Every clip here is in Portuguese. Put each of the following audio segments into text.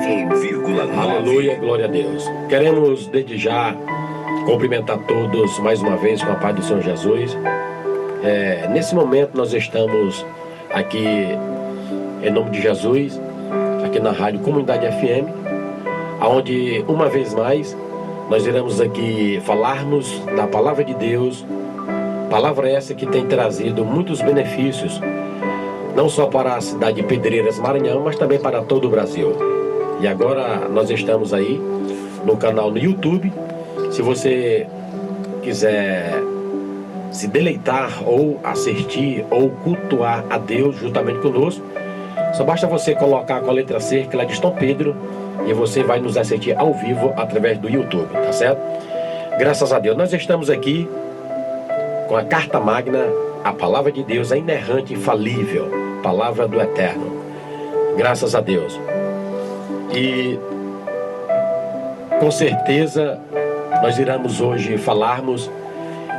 100,9. Aleluia, glória a Deus. Queremos desde já cumprimentar todos mais uma vez com a paz do Senhor Jesus. Nesse momento nós estamos aqui em nome de Jesus, aqui na Rádio Comunidade FM, onde uma vez mais nós iremos aqui falarmos da palavra de Deus, palavra essa que tem trazido muitos benefícios, não só para a cidade de Pedreiras, Maranhão, mas também para todo o Brasil. E agora nós estamos aí no canal no YouTube. Se você quiser se deleitar ou assistir ou cultuar a Deus juntamente conosco, só basta você colocar com a letra C, que ela é de São Pedro, e você vai nos assistir ao vivo através do YouTube, tá certo? Graças a Deus, nós estamos aqui com a Carta Magna, a Palavra de Deus, a inerrante, infalível, Palavra do Eterno. Graças a Deus. E com certeza nós iremos hoje falarmos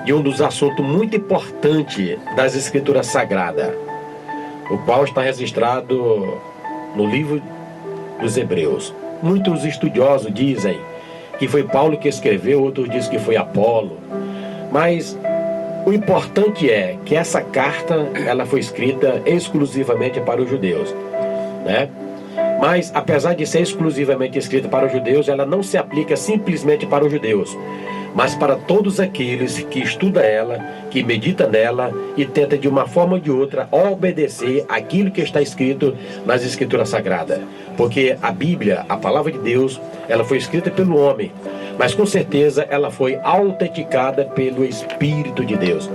de um dos assuntos muito importantes das Escrituras Sagradas, o qual está registrado no livro dos Hebreus. Muitos estudiosos dizem que foi Paulo que escreveu, outros dizem que foi Apolo, mas o importante é que essa carta ela foi escrita exclusivamente para os judeus, né? Mas apesar de ser exclusivamente escrita para os judeus, ela não se aplica simplesmente para os judeus, mas para todos aqueles que estudam ela, que meditam nela e tentam de uma forma ou de outra obedecer aquilo que está escrito nas Escrituras Sagradas. Porque a Bíblia, a Palavra de Deus, ela foi escrita pelo homem, mas com certeza ela foi autenticada pelo Espírito de Deus.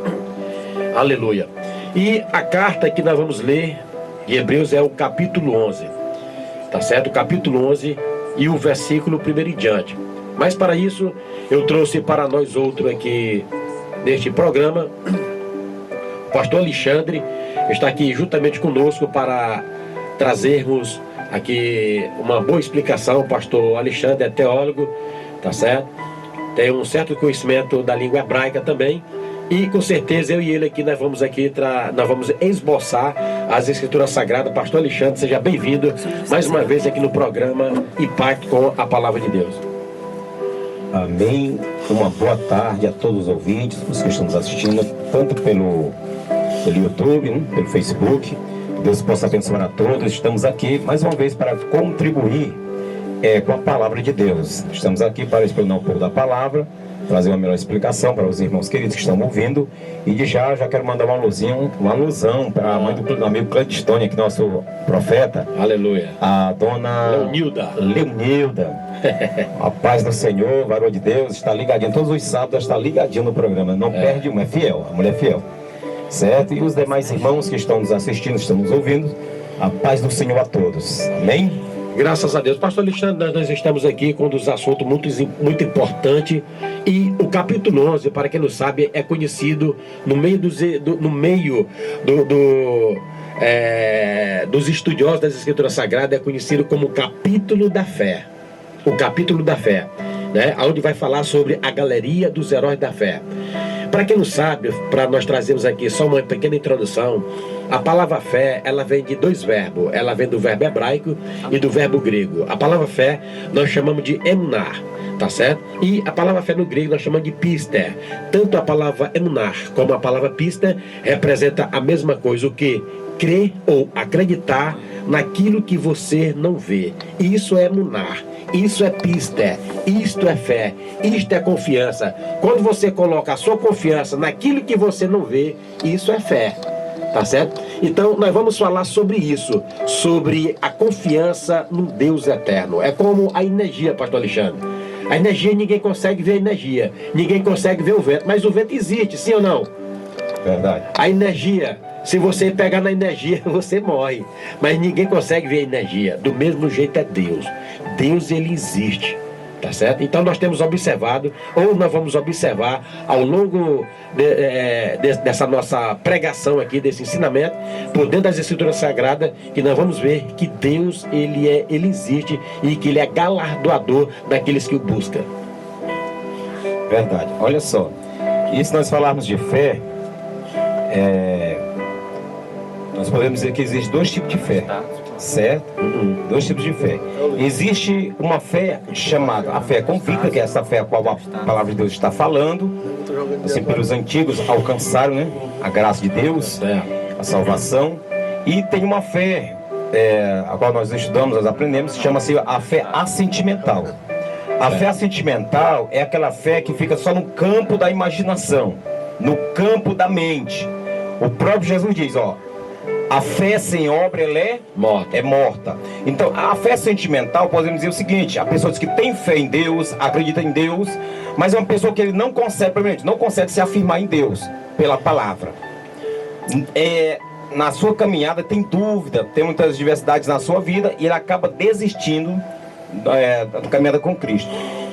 Aleluia. E a carta que nós vamos ler de Hebreus é o capítulo 11, tá certo? O capítulo 11 e o versículo 1 em diante. Mas para isso, eu trouxe para nós outro aqui neste programa, o pastor Alexandre está aqui juntamente conosco para trazermos aqui uma boa explicação. O pastor Alexandre é teólogo, tá certo? Tem um certo conhecimento da língua hebraica também. E com certeza eu e ele aqui nós vamos esboçar as Escrituras Sagradas. Pastor Alexandre, seja bem-vindo mais uma vez aqui no programa Impacto com a Palavra de Deus. Amém. Uma boa tarde a todos os ouvintes, os que estão nos assistindo, tanto pelo YouTube, pelo Facebook. Deus possa abençoar a todos. Estamos aqui mais uma vez para contribuir com a Palavra de Deus. Estamos aqui para explanar um pouco da Palavra, trazer uma melhor explicação para os irmãos queridos que estão ouvindo. E de já quero mandar uma alusão para a mãe do amigo Cleidistone, aqui nosso profeta. Aleluia. A dona Leonilda. A paz do Senhor, varão de Deus, está ligadinho. Todos os sábados está ligadinho no programa. Não perde uma, é fiel, a mulher é fiel. Certo? E os demais irmãos que estão nos assistindo, estão nos ouvindo, a paz do Senhor a todos. Amém? Graças a Deus. Pastor Alexandre, nós estamos aqui com um dos assuntos muito importantes. E o capítulo 11, para quem não sabe, é conhecido no meio dos estudiosos das Escrituras Sagradas, é conhecido como o capítulo da fé. O capítulo da fé, né? Onde vai falar sobre a galeria dos heróis da fé. Para quem não sabe, para nós trazermos aqui só uma pequena introdução, a palavra fé, ela vem de dois verbos. Ela vem do verbo hebraico e do verbo grego. A palavra fé nós chamamos de emunar, tá certo? E a palavra fé no grego nós chamamos de pister. Tanto a palavra emunar como a palavra pister representa a mesma coisa, o que? Crer ou acreditar naquilo que você não vê. Isso é emunar. Isso é pister, isto é fé, isto é confiança. Quando você coloca a sua confiança naquilo que você não vê, isso é fé, tá certo? Então nós vamos falar sobre isso, sobre a confiança no Deus eterno. É como a energia, pastor Alexandre. A energia, ninguém consegue ver a energia, ninguém consegue ver o vento, mas o vento existe, sim ou não? Verdade. A energia, se você pegar na energia, você morre. Mas ninguém consegue ver a energia. Do mesmo jeito é Deus. Deus, ele existe. Tá certo? Então nós temos observado, ou nós vamos observar ao longo dessa nossa pregação aqui, desse ensinamento, por dentro das Escrituras Sagradas, que nós vamos ver que Deus, ele existe e que ele é galardoador daqueles que o buscam. Verdade. Olha só. E se nós falarmos de fé, nós podemos dizer que existem dois tipos de fé. certo? Dois tipos de fé. Existe uma fé chamada a fé convicta, que é essa fé a qual a palavra de Deus está falando, assim, pelos antigos alcançaram, né, a graça de Deus, a salvação. E tem uma fé, a qual nós estudamos, nós aprendemos, chama-se a fé assentimental. A fé assentimental é aquela fé que fica só no campo da imaginação, no campo da mente. O próprio Jesus diz, ó, a fé sem obra, ela é morta. Então, a fé sentimental, podemos dizer o seguinte: a pessoa que tem fé em Deus, acredita em Deus, mas é uma pessoa que ele não consegue, primeiramente, não consegue se afirmar em Deus, pela palavra. Na sua caminhada tem dúvida, tem muitas diversidades na sua vida, e ele acaba desistindo da caminhada com Cristo.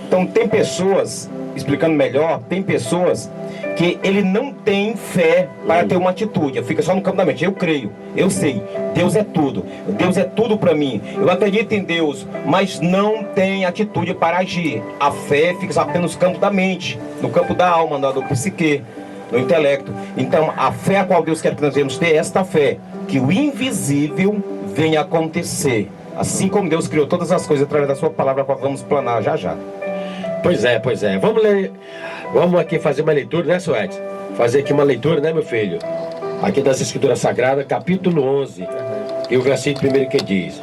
Então, tem pessoas, explicando melhor, tem pessoas que ele não tem fé para ter uma atitude, fica só no campo da mente. Eu creio, eu sei, Deus é tudo para mim, eu acredito em Deus, mas não tem atitude para agir. A fé fica só apenas no campo da mente, no campo da alma, do psique, no intelecto. Então, a fé a qual Deus quer que nós devemos ter é esta fé, que o invisível venha acontecer, assim como Deus criou todas as coisas através da sua palavra, que vamos planar já já. Pois é. Vamos ler. Vamos aqui fazer uma leitura, né, Suede? Fazer aqui uma leitura, né, meu filho? Aqui das Escrituras Sagradas, capítulo 11. E o versículo 1 que diz: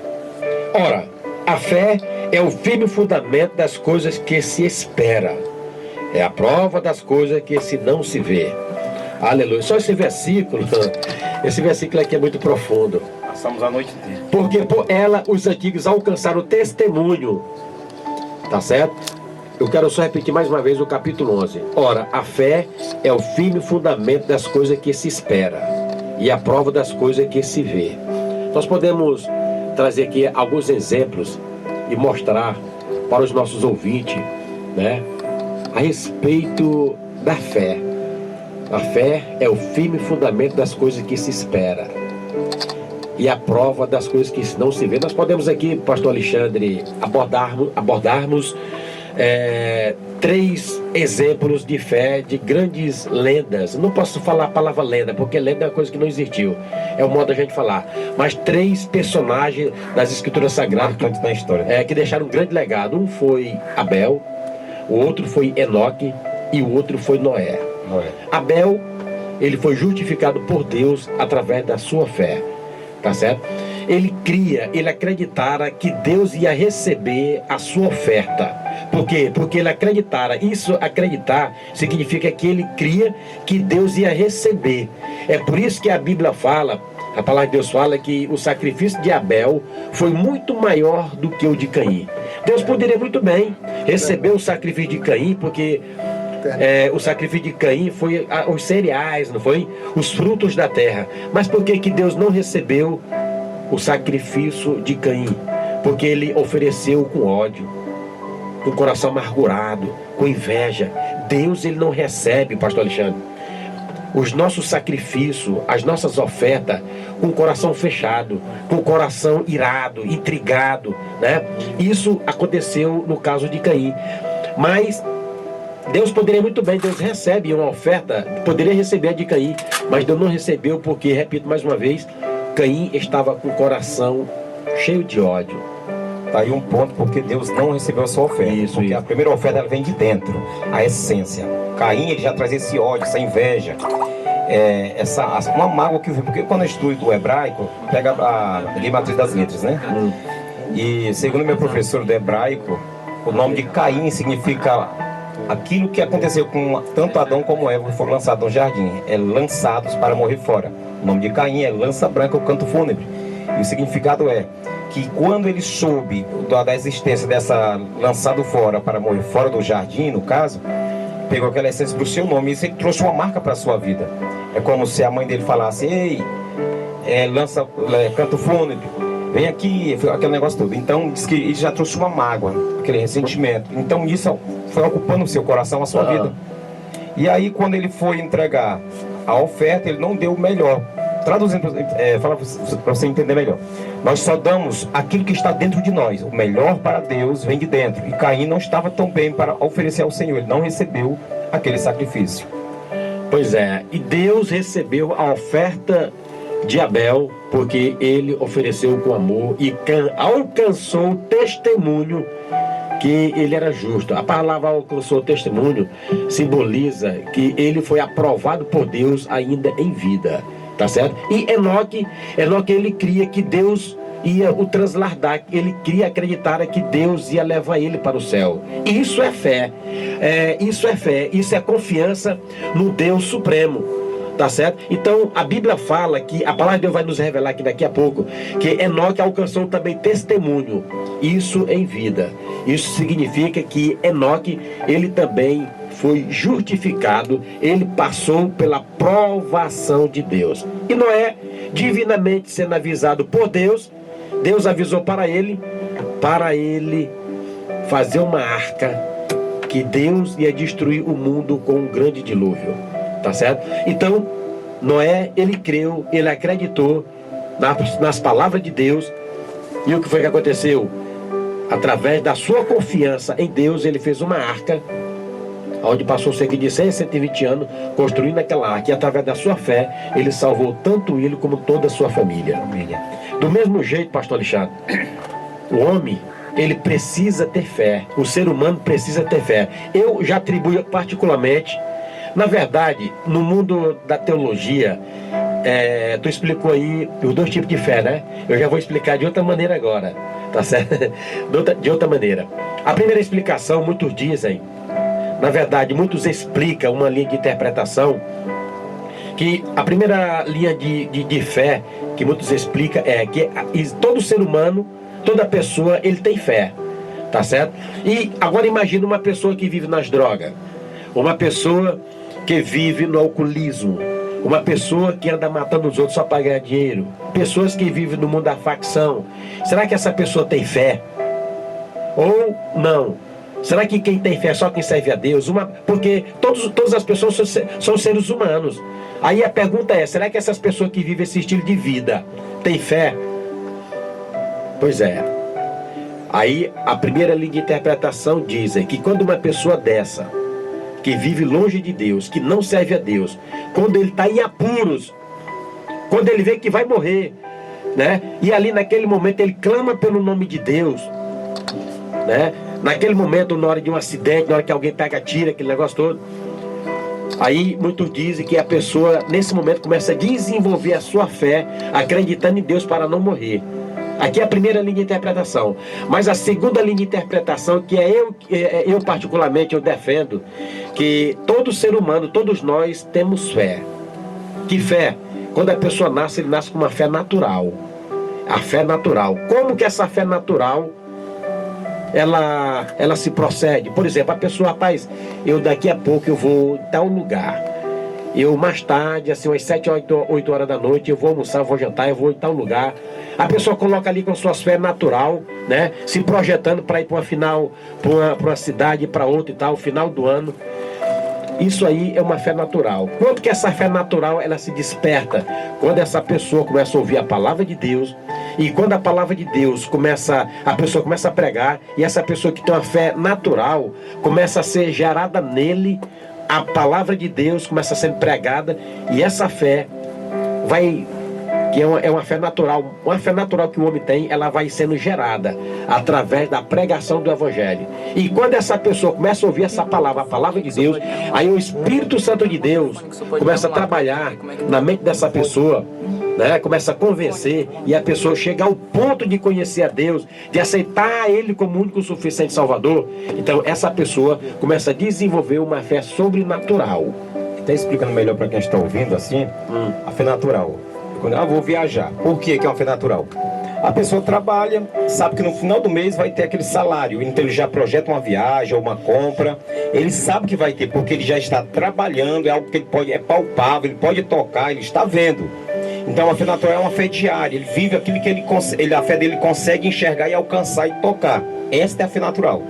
Ora, a fé é o firme fundamento das coisas que se espera. É a prova das coisas que se não se vê. Aleluia. Só esse versículo aqui é muito profundo. Passamos a noite inteira. Porque por ela os antigos alcançaram o testemunho. Tá certo? Eu quero só repetir mais uma vez o capítulo 11. Ora, a fé é o firme fundamento das coisas que se espera e a prova das coisas que se vê. Nós podemos trazer aqui alguns exemplos e mostrar para os nossos ouvintes, né, a respeito da fé. A fé é o firme fundamento das coisas que se espera e a prova das coisas que não se vê. Nós podemos aqui, pastor Alexandre, abordarmos 3 exemplos de fé de grandes lendas. Não posso falar a palavra lenda, porque lenda é uma coisa que não existiu, é o modo da gente falar. Mas 3 personagens das Escrituras Sagradas da história, que deixaram um grande legado. Um foi Abel, o outro foi Enoque e o outro foi Noé. Abel, ele foi justificado por Deus através da sua fé, tá certo? Ele acreditara que Deus ia receber a sua oferta. Por quê? Porque ele acreditara. Acreditar significa que ele cria que Deus ia receber. É por isso que a Bíblia fala, a palavra de Deus fala, que o sacrifício de Abel foi muito maior do que o de Caim. Deus poderia muito bem receber o sacrifício de Caim, porque o sacrifício de Caim foi os cereais, não foi? Os frutos da terra. Mas por que Deus não recebeu o sacrifício de Caim? Porque ele ofereceu com ódio, com o coração amargurado, com inveja. Deus, ele não recebe, pastor Alexandre, os nossos sacrifícios, as nossas ofertas, com o coração fechado, com o coração irado, intrigado, né? Isso aconteceu no caso de Caim. Mas Deus poderia muito bem, Deus recebe uma oferta, poderia receber a de Caim, mas Deus não recebeu porque, repito mais uma vez, Caim estava com o coração cheio de ódio. Tá aí um ponto, porque Deus não recebeu a sua oferta. Porque a primeira oferta, ela vem de dentro, a essência. Caim, ele já traz esse ódio, essa inveja, uma mágoa que... Porque quando eu estudo o hebraico, pega a matriz das letras, né? E segundo meu professor do hebraico, o nome de Caim significa aquilo que aconteceu com tanto Adão como Eva, que foram lançados no jardim, lançados para morrer fora. O nome de Caim é lança branca, o canto fúnebre. E o significado é que quando ele soube da existência dessa lançado fora para morrer fora do jardim, no caso, pegou aquela essência para o seu nome, e isso trouxe uma marca para a sua vida. É como se a mãe dele falasse: ei, canto fúnebre, vem aqui, aquele negócio todo. Então diz que ele já trouxe uma mágoa, aquele ressentimento. Então isso foi ocupando o seu coração, a sua vida. E aí, quando ele foi entregar a oferta, ele não deu o melhor. Traduzindo, fala para você entender melhor. Nós só damos aquilo que está dentro de nós. O melhor para Deus vem de dentro. E Caim não estava tão bem para oferecer ao Senhor. Ele não recebeu aquele sacrifício. Pois é. E Deus recebeu a oferta de Abel, porque ele ofereceu com amor e alcançou o testemunho que ele era justo. A palavra alcançou o testemunho simboliza que ele foi aprovado por Deus ainda em vida, tá certo? E Enoque ele cria que Deus ia o transladar, ele queria acreditar que Deus ia levar ele para o céu. E isso é fé, isso é confiança no Deus Supremo, tá certo? Então a Bíblia fala que a palavra de Deus vai nos revelar aqui daqui a pouco que Enoque alcançou também testemunho, isso em vida. Isso significa que Enoque, ele também foi justificado, ele passou pela provação de Deus. E Noé, divinamente sendo avisado por Deus, Deus avisou para ele fazer uma arca, que Deus ia destruir o mundo com um grande dilúvio, tá certo? Então, Noé, ele creu, ele acreditou nas palavras de Deus, e o que foi que aconteceu? Através da sua confiança em Deus, ele fez uma arca, onde passou cerca de 100 a 120 anos construindo aquela arca, e através da sua fé, ele salvou tanto ele como toda a sua família. Do mesmo jeito, pastor Alexandre, o homem, ele precisa ter fé, o ser humano precisa ter fé. Eu já atribuo particularmente, na verdade, no mundo da teologia, tu explicou aí os dois tipos de fé, né? Eu já vou explicar de outra maneira agora, tá certo? De outra maneira. A primeira explicação, muitos dizem, na verdade, muitos explicam uma linha de interpretação, que a primeira linha de fé que muitos explicam é que todo ser humano, toda pessoa, ele tem fé, tá certo? E agora imagina uma pessoa que vive nas drogas, uma pessoa que vive no alcoolismo, uma pessoa que anda matando os outros só para ganhar dinheiro, pessoas que vivem no mundo da facção. Será que essa pessoa tem fé? Ou não? Será que quem tem fé é só quem serve a Deus? Porque todas as pessoas são seres humanos. Aí a pergunta é, será que essas pessoas que vivem esse estilo de vida têm fé? Pois é. Aí a primeira linha de interpretação diz que quando uma pessoa dessa, que vive longe de Deus, que não serve a Deus, quando ele está em apuros, quando ele vê que vai morrer, né? E ali naquele momento ele clama pelo nome de Deus, né? Naquele momento, na hora de um acidente, na hora que alguém pega, tira, aquele negócio todo, aí muitos dizem que a pessoa nesse momento começa a desenvolver a sua fé, acreditando em Deus para não morrer. Aqui é a primeira linha de interpretação. Mas a segunda linha de interpretação, que eu particularmente eu defendo, que todo ser humano, todos nós temos fé. Que fé? Quando a pessoa nasce, ele nasce com uma fé natural. A fé natural. Como que essa fé natural ela se procede? Por exemplo, a pessoa, rapaz, eu daqui a pouco eu vou em tal lugar. Eu mais tarde, assim, umas 7, 8 horas da noite, eu vou almoçar, eu vou jantar, eu vou em tal lugar. A pessoa coloca ali com suas fé natural, né? Se projetando para ir para uma cidade, para outra e tal, final do ano. Isso aí é uma fé natural. Quando que essa fé natural ela se desperta? Quando essa pessoa começa a ouvir a palavra de Deus, e quando a palavra de Deus a pessoa começa a pregar, e essa pessoa que tem uma fé natural começa a ser gerada nele, a palavra de Deus começa a ser pregada, e essa fé que é uma fé natural que o homem tem, ela vai sendo gerada através da pregação do Evangelho. E quando essa pessoa começa a ouvir essa palavra, a palavra de Deus, aí o Espírito Santo de Deus começa a trabalhar na mente dessa pessoa, né? Começa a convencer, e a pessoa chega ao ponto de conhecer a Deus, de aceitar Ele como único suficiente Salvador. Então essa pessoa começa a desenvolver uma fé sobrenatural. Até explicando melhor para quem está ouvindo assim, a fé natural. Quando eu vou viajar, por que é uma fé natural? A pessoa trabalha, sabe que no final do mês vai ter aquele salário, então ele já projeta uma viagem ou uma compra, ele sabe que vai ter, porque ele já está trabalhando, é algo que é palpável, ele pode tocar, ele está vendo. Então a fé natural é uma fé diária, ele vive aquilo que a fé dele consegue enxergar e alcançar e tocar. Esta é a fé natural,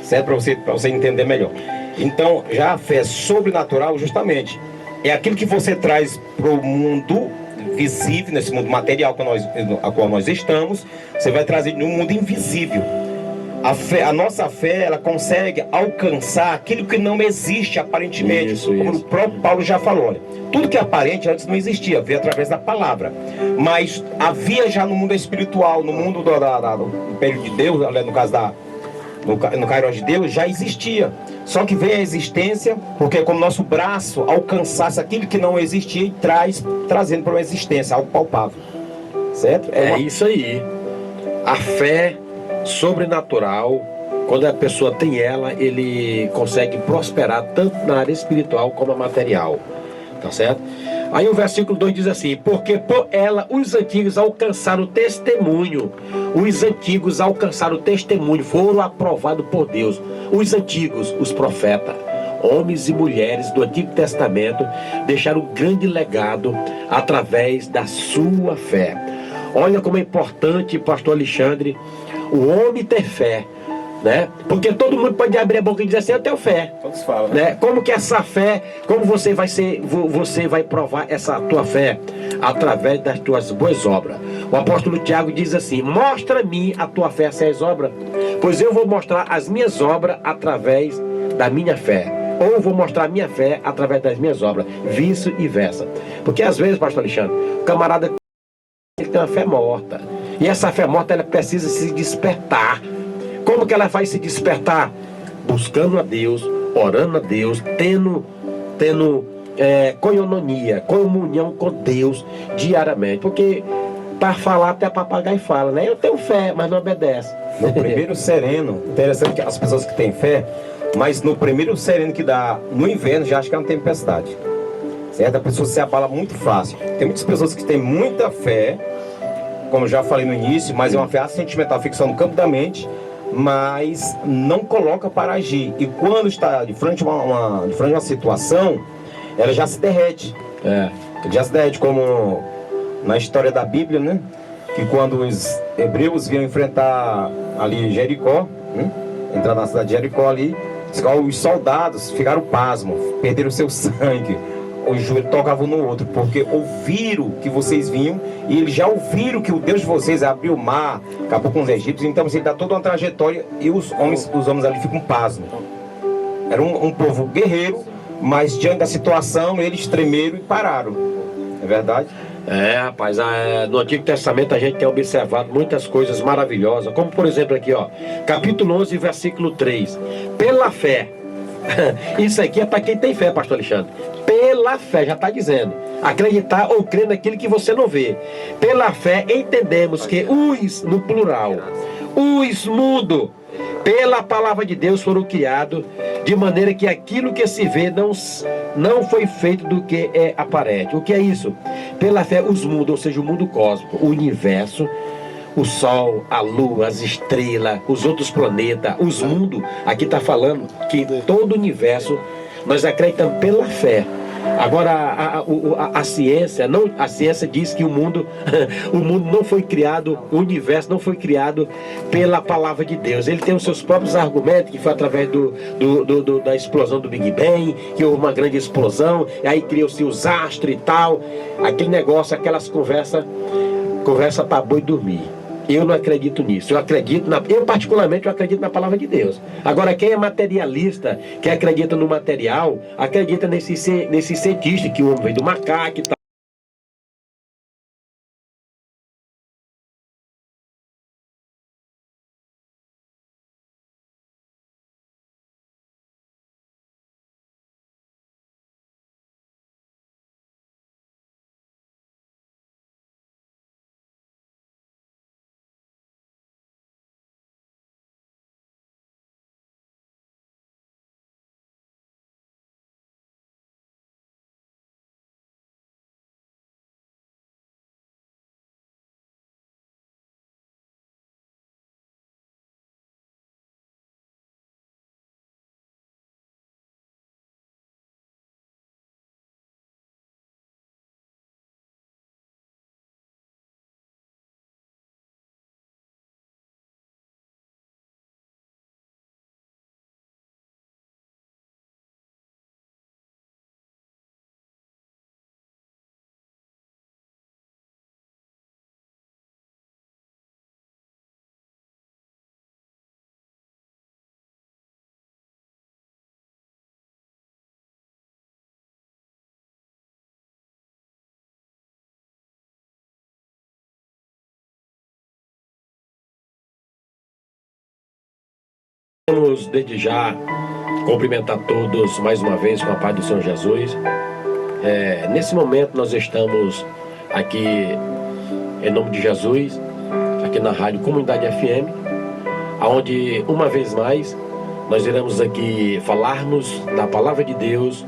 certo? Para você entender melhor. Então já a fé sobrenatural, justamente, é aquilo que você traz para o mundo visível, nesse mundo material a qual nós estamos, você vai trazer no mundo invisível. A nossa fé, ela consegue alcançar aquilo que não existe aparentemente. Como o próprio Paulo já falou, olha, tudo que é aparente antes não existia, veio através da palavra. Mas havia já no mundo espiritual, no mundo do Império de Deus, no caso no Kairos de Deus, já existia. Só que veio a existência, porque como nosso braço alcançasse aquilo que não existia e trazendo para uma existência, algo palpável. Certo? Isso aí. A fé sobrenatural, quando a pessoa tem ela, ele consegue prosperar tanto na área espiritual como a material. Tá certo? Aí o versículo 2 diz assim: porque por ela os antigos alcançaram o testemunho. Os antigos alcançaram o testemunho, foram aprovados por Deus. Os antigos, os profetas, homens e mulheres do Antigo Testamento, deixaram um grande legado através da sua fé. Olha como é importante, pastor Alexandre, o homem ter fé, né? Porque todo mundo pode abrir a boca e dizer assim: eu tenho fé. Todos falam, né? Como que essa fé, como você vai provar essa tua fé? Através das tuas boas obras. O apóstolo Tiago diz assim: mostra-me a tua fé sem as obras, pois eu vou mostrar as minhas obras através da minha fé. Ou vou mostrar a minha fé através das minhas obras, vice e versa. Porque às vezes, pastor Alexandre, o camarada ele tem uma fé morta. E essa fé morta, ela precisa se despertar. Como que ela vai se despertar? Buscando a Deus, orando a Deus, tendo coinonia, comunhão com Deus diariamente. Porque para falar até papagaio fala, né? Eu tenho fé, mas não obedece. No primeiro sereno, interessante que as pessoas que têm fé, mas no primeiro sereno que dá no inverno, já acha que é uma tempestade. Certo? A pessoa se abala muito fácil. Tem muitas pessoas que têm muita fé, como eu já falei no início, mas é uma fé sentimental, ficção no campo da mente, mas não coloca para agir. E quando está de frente a uma situação, ela já se derrete. Já se derrete, como na história da Bíblia, né? Que quando os hebreus vinham enfrentar ali Jericó, né? Entrar na cidade de Jericó ali, os soldados ficaram pasmos, perderam seu sangue. Os joelhos tocavam no outro, porque ouviram que vocês vinham, e eles já ouviram que o Deus de vocês abriu o mar, acabou com os egípcios. Então ele dá toda uma trajetória e os homens ali ficam pasmos. Era um povo guerreiro, mas diante da situação eles tremeram e pararam. É verdade? Rapaz, no Antigo Testamento a gente tem observado muitas coisas maravilhosas, como por exemplo aqui, ó, capítulo 11, versículo 3. Pela fé. Isso aqui é para quem tem fé, pastor Alexandre. Pela fé, já está dizendo. Acreditar ou crer naquilo que você não vê. Pela fé entendemos que os, no plural, os mundo, pela palavra de Deus foram criados, de maneira que aquilo que se vê não foi feito do que é aparente. O que é isso? Pela fé, os mundos, ou seja, o mundo cósmico, o universo, o Sol, a Lua, as estrelas, os outros planetas, os mundos. Aqui está falando que todo o universo nós acreditamos pela fé. Agora a ciência diz que o mundo não foi criado, o universo não foi criado pela palavra de Deus. Ele tem os seus próprios argumentos, que foi através da explosão do Big Bang, que houve uma grande explosão, e aí criou-se os astros e tal, aquele negócio, aquelas conversa para boi dormir. Eu não acredito nisso. Eu particularmente acredito na palavra de Deus. Agora, quem é materialista, que acredita no material, acredita nesse cientista que o homem veio do macaco e tal. Queremos desde já cumprimentar todos mais uma vez com a paz do Senhor Jesus. Nesse momento nós estamos aqui em nome de Jesus, aqui na Rádio Comunidade FM, onde uma vez mais nós iremos aqui falarmos da Palavra de Deus,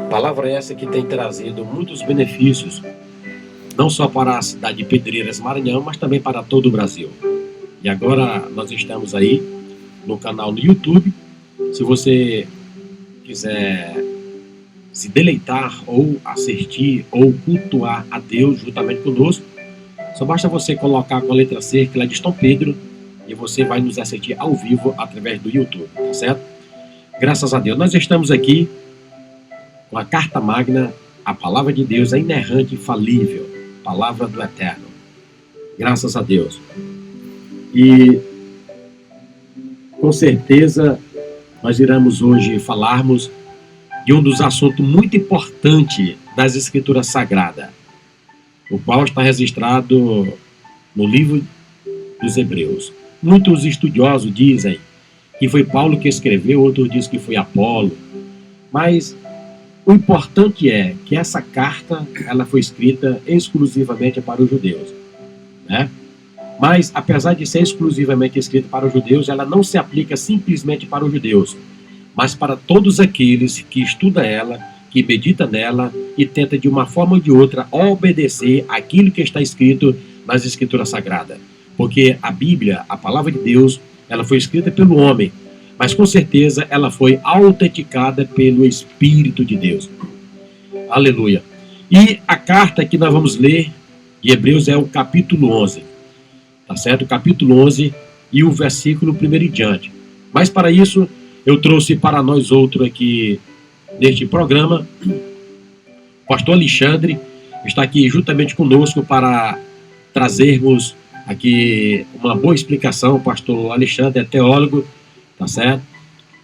palavra essa que tem trazido muitos benefícios, não só para a cidade de Pedreiras, Maranhão, mas também para todo o Brasil. E agora nós estamos aí no canal no YouTube. Se você quiser se deleitar ou assistir ou cultuar a Deus juntamente conosco, só basta você colocar com a letra C, que é de São Pedro, e você vai nos assistir ao vivo através do YouTube, tá certo? Graças a Deus. Nós estamos aqui com a Carta Magna, a Palavra de Deus, a inerrante, infalível, Palavra do Eterno. Graças a Deus. E com certeza nós iremos hoje falarmos de um dos assuntos muito importantes das Escrituras Sagradas, o qual está registrado no livro dos Hebreus. Muitos estudiosos dizem que foi Paulo que escreveu, outros dizem que foi Apolo, mas o importante é que essa carta ela foi escrita exclusivamente para os judeus, né? Mas, apesar de ser exclusivamente escrita para os judeus, ela não se aplica simplesmente para os judeus, mas para todos aqueles que estudam ela, que medita nela e tenta de uma forma ou de outra obedecer aquilo que está escrito nas Escrituras Sagradas. Porque a Bíblia, a Palavra de Deus, ela foi escrita pelo homem, mas com certeza ela foi autenticada pelo Espírito de Deus. Aleluia. E a carta que nós vamos ler de Hebreus é o capítulo 11. Tá certo? O capítulo 11 e o versículo 1 em diante. Mas para isso, eu trouxe para nós outro aqui neste programa, o pastor Alexandre está aqui juntamente conosco para trazermos aqui uma boa explicação. O pastor Alexandre é teólogo, tá certo?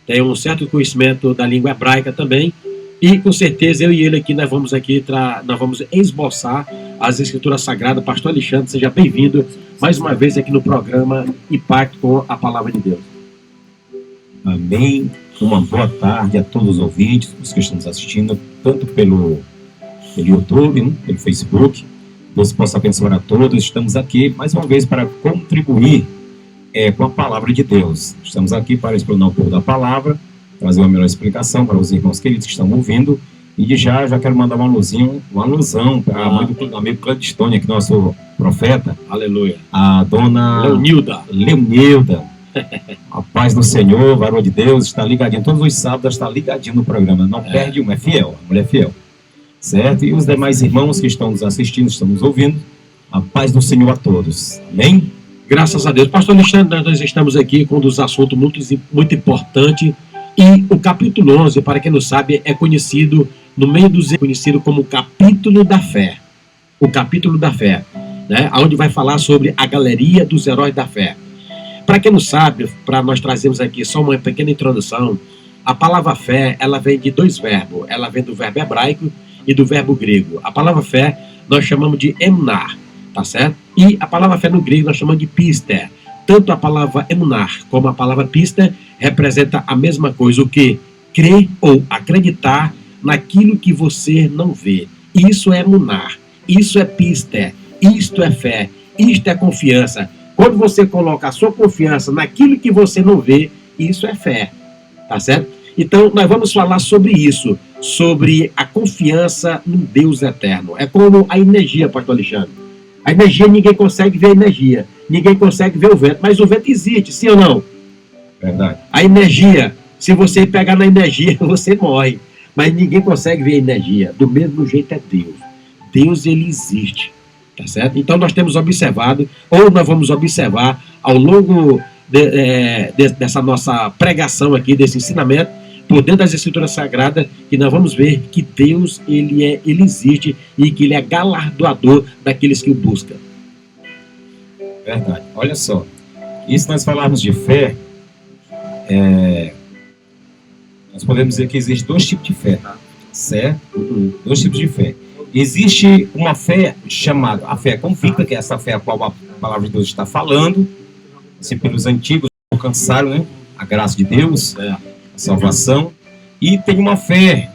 Tem um certo conhecimento da língua hebraica também. E com certeza eu e ele aqui nós vamos esboçar as Escrituras Sagradas. Pastor Alexandre, seja bem-vindo mais uma vez aqui no programa Impacto com a Palavra de Deus. Amém. Uma boa tarde a todos os ouvintes, os que estão nos assistindo, tanto pelo YouTube, pelo Facebook. Deus possa abençoar a todos. Estamos aqui mais uma vez para contribuir com a Palavra de Deus. Estamos aqui para explanar um pouco da Palavra, trazer uma melhor explicação para os irmãos queridos que estão ouvindo. E já quero mandar uma alusão para a mãe do amigo Clandestônia, que é nosso profeta. Aleluia. A dona Leonilda. A paz do Senhor, varão de Deus, está ligadinho. Todos os sábados está ligadinho no programa. Não perde um, é fiel, a mulher é fiel. Certo? E os demais irmãos que estão nos assistindo, estão nos ouvindo, a paz do Senhor a todos. Amém? Graças a Deus. Pastor Alexandre, nós estamos aqui com um dos assuntos muito importantes. E o capítulo 11, para quem não sabe, é conhecido, no meio dos conhecido como o capítulo da fé. O capítulo da fé, né? Onde vai falar sobre a galeria dos heróis da fé. Para quem não sabe, para nós trazermos aqui só uma pequena introdução, a palavra fé, ela vem de dois verbos. Ela vem do verbo hebraico e do verbo grego. A palavra fé nós chamamos de emunar, tá certo? E a palavra fé no grego nós chamamos de pister. Tanto a palavra emunar como a palavra pister representa a mesma coisa, o que? Crer ou acreditar naquilo que você não vê. Isso é emunar, isso é pister, isto é fé, isto é confiança. Quando você coloca a sua confiança naquilo que você não vê, isso é fé, tá certo? Então, nós vamos falar sobre isso, sobre a confiança no Deus eterno. É como a energia, pastor Alexandre. A energia, ninguém consegue ver a energia, ninguém consegue ver o vento, mas o vento existe, sim ou não? Verdade. A energia, se você pegar na energia, você morre, mas ninguém consegue ver a energia. Do mesmo jeito é Deus. Deus, ele existe. Tá certo? Então nós temos observado, ou nós vamos observar ao longo dessa nossa pregação aqui, desse ensinamento, por dentro das Escrituras Sagradas, que nós vamos ver que Deus, ele existe e que ele é galardoador daqueles que o buscam. Verdade. Olha só, e se nós falarmos de fé, nós podemos dizer que existe dois tipos de fé, certo? Dois tipos de fé. Existe uma fé chamada a fé convicta, que é essa fé a qual a palavra de Deus está falando, assim, pelos antigos alcançaram, né? a graça de Deus, a salvação, e tem uma fé,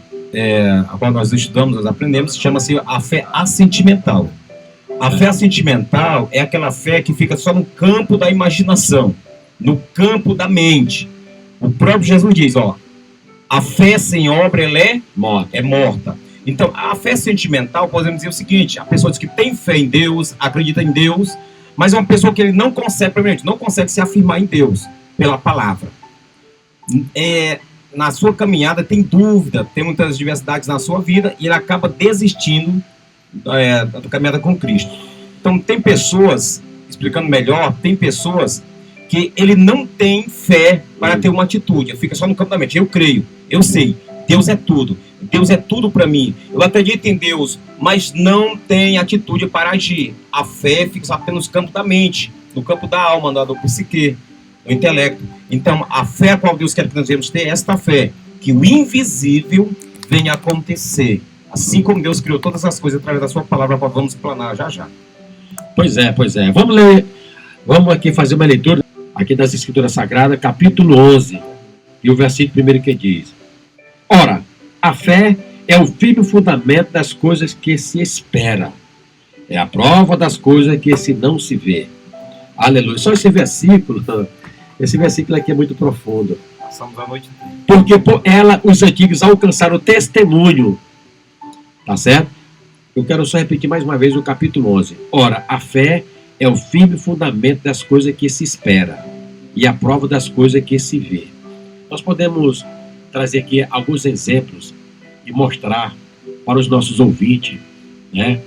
a qual nós estudamos, nós aprendemos, chama-se a fé assentimental. A fé assentimental é aquela fé que fica só no campo da imaginação, no campo da mente. O próprio Jesus diz, a fé sem obra, ela é morta. Então, a fé sentimental, podemos dizer o seguinte, a pessoa diz que tem fé em Deus, acredita em Deus, mas é uma pessoa que ele não consegue, primeiramente, não consegue se afirmar em Deus, pela palavra. Na sua caminhada tem dúvida, tem muitas diversidades na sua vida, e ele acaba desistindo da caminhada com Cristo. Então, tem pessoas, explicando melhor, tem pessoas que ele não tem fé para ter uma atitude, fica só no campo da mente. Eu creio, eu sei, Deus é tudo para mim, eu acredito em Deus, mas não tem atitude para agir. A fé fica só apenas no campo da mente, no campo da alma, do psique, do intelecto. Então, a fé a qual Deus quer que nós devemos ter é esta fé, que o invisível venha a acontecer, assim como Deus criou todas as coisas através da sua palavra, vamos planar já. Pois é. Vamos aqui fazer uma leitura aqui das Escrituras Sagradas, capítulo 11, e o versículo 1 que diz: Ora, a fé é o firme fundamento das coisas que se espera, é a prova das coisas que se não se vê. Aleluia. Só esse versículo aqui é muito profundo. Passamos a noite. Porque por ela os antigos alcançaram o testemunho. Tá certo? Eu quero só repetir mais uma vez o capítulo 11. Ora, a fé é o firme fundamento das coisas que se espera e a prova das coisas que se vê. Nós podemos trazer aqui alguns exemplos e mostrar para os nossos ouvintes, né,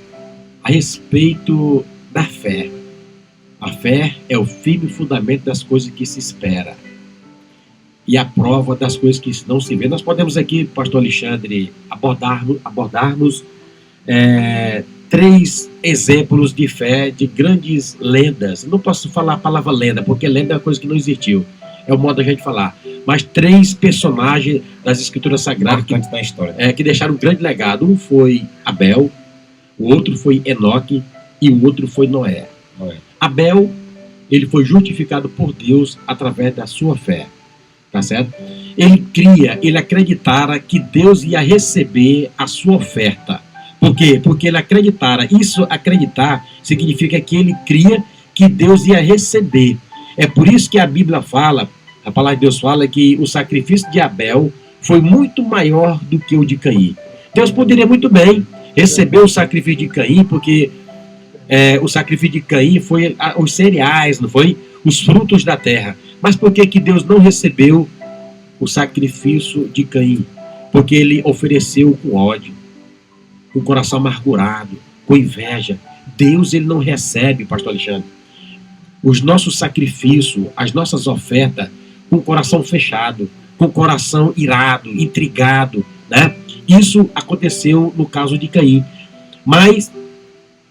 a respeito da fé. A fé é o firme fundamento das coisas que se espera e a prova das coisas que não se vê. Nós podemos aqui, pastor Alexandre, abordarmos 3 exemplos de fé de grandes lendas. Não posso falar a palavra lenda, porque lenda é uma coisa que não existiu. É o modo da gente falar. Mas 3 personagens das Escrituras Sagradas da história, que deixaram um grande legado. Um foi Abel, o outro foi Enoque e o outro foi Noé. Abel, ele foi justificado por Deus através da sua fé. Tá certo? Ele acreditara que Deus ia receber a sua oferta. Por quê? Porque ele acreditara. Isso, acreditar, significa que ele cria que Deus ia receber. É por isso que a Bíblia fala, a palavra de Deus fala que o sacrifício de Abel foi muito maior do que o de Caim. Deus poderia muito bem receber o sacrifício de Caim, porque o sacrifício de Caim foi os cereais, não foi? Os frutos da terra. Mas por que Deus não recebeu o sacrifício de Caim? Porque ele ofereceu com ódio, com o coração amargurado, com inveja. Deus, ele não recebe, pastor Alexandre, os nossos sacrifícios, as nossas ofertas, com o coração fechado, com o coração irado, intrigado, né? Isso aconteceu no caso de Caim. Mas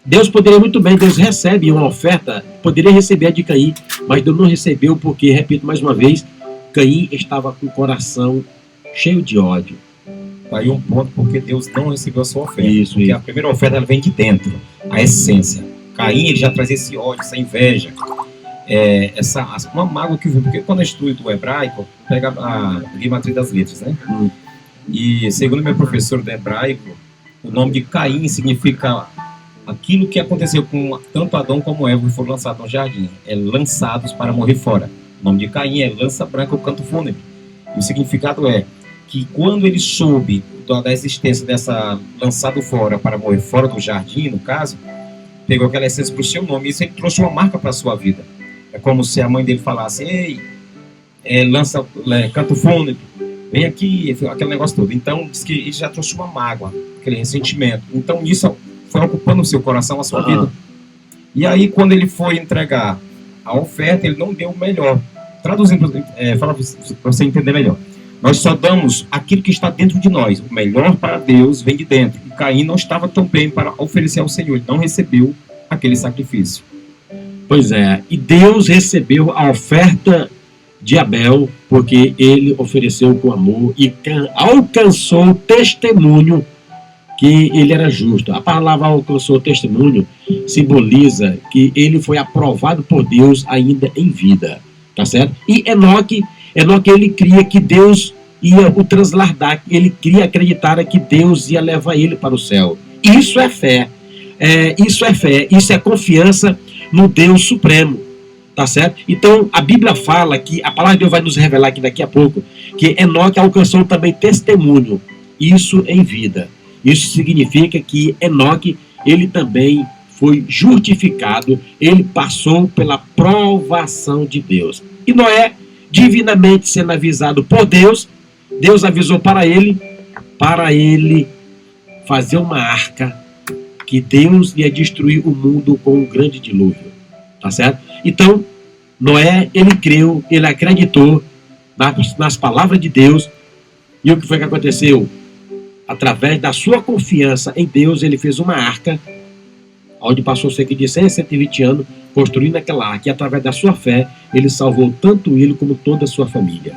Deus poderia muito bem, Deus recebe uma oferta, poderia receber a de Caim, mas Deus não recebeu porque, repito mais uma vez, Caim estava com o coração cheio de ódio. Aí um ponto porque Deus não recebeu a sua oferta. Porque a primeira oferta ela vem de dentro, a essência. Caim, ele já trazia esse ódio, essa inveja, uma mágoa que vem. Porque quando eu estudo o hebraico, pega a matriz das letras, né? E segundo meu professor do hebraico, o nome de Caim significa aquilo que aconteceu com tanto Adão como Eva, que foram lançados no jardim. Lançados para morrer fora. O nome de Caim é lança branca, o canto fúnebre. E o significado é que quando ele soube da existência dessa lançado fora para morrer fora do jardim, no caso, pegou aquela essência para o seu nome, e isso ele trouxe uma marca para a sua vida. É como se a mãe dele falasse: ei, canto fúnebre, vem aqui, aquele negócio todo. Então diz que ele já trouxe uma mágoa, aquele ressentimento. Então isso foi ocupando o seu coração, a sua vida. E aí quando ele foi entregar a oferta, ele não deu o melhor. Traduzindo, fala para você entender melhor. Nós só damos aquilo que está dentro de nós. O melhor para Deus vem de dentro. E Caim não estava tão bem para oferecer ao Senhor. Ele não recebeu aquele sacrifício. Pois é. E Deus recebeu a oferta de Abel, porque ele ofereceu com amor e alcançou o testemunho que ele era justo. A palavra alcançou o testemunho simboliza que ele foi aprovado por Deus ainda em vida. Tá certo? E Enoque, Enoque, ele cria que Deus ia o transladar, ele queria acreditar que Deus ia levar ele para o céu. Isso é fé. Isso é fé, isso é confiança no Deus Supremo, tá certo? Então, a Bíblia fala que, a palavra de Deus vai nos revelar aqui daqui a pouco, que Enoque alcançou também testemunho, isso em vida. Isso significa que Enoque, ele também foi justificado, ele passou pela provação de Deus. E Noé, divinamente sendo avisado por Deus, Deus avisou para ele fazer uma arca, que Deus ia destruir o mundo com um grande dilúvio, tá certo? Então, Noé, ele creu, ele acreditou nas palavras de Deus, e o que foi que aconteceu? Através da sua confiança em Deus, ele fez uma arca, onde passou cerca de 100 a 120 anos construindo aquela arca, e através da sua fé, ele salvou tanto ele como toda a sua família.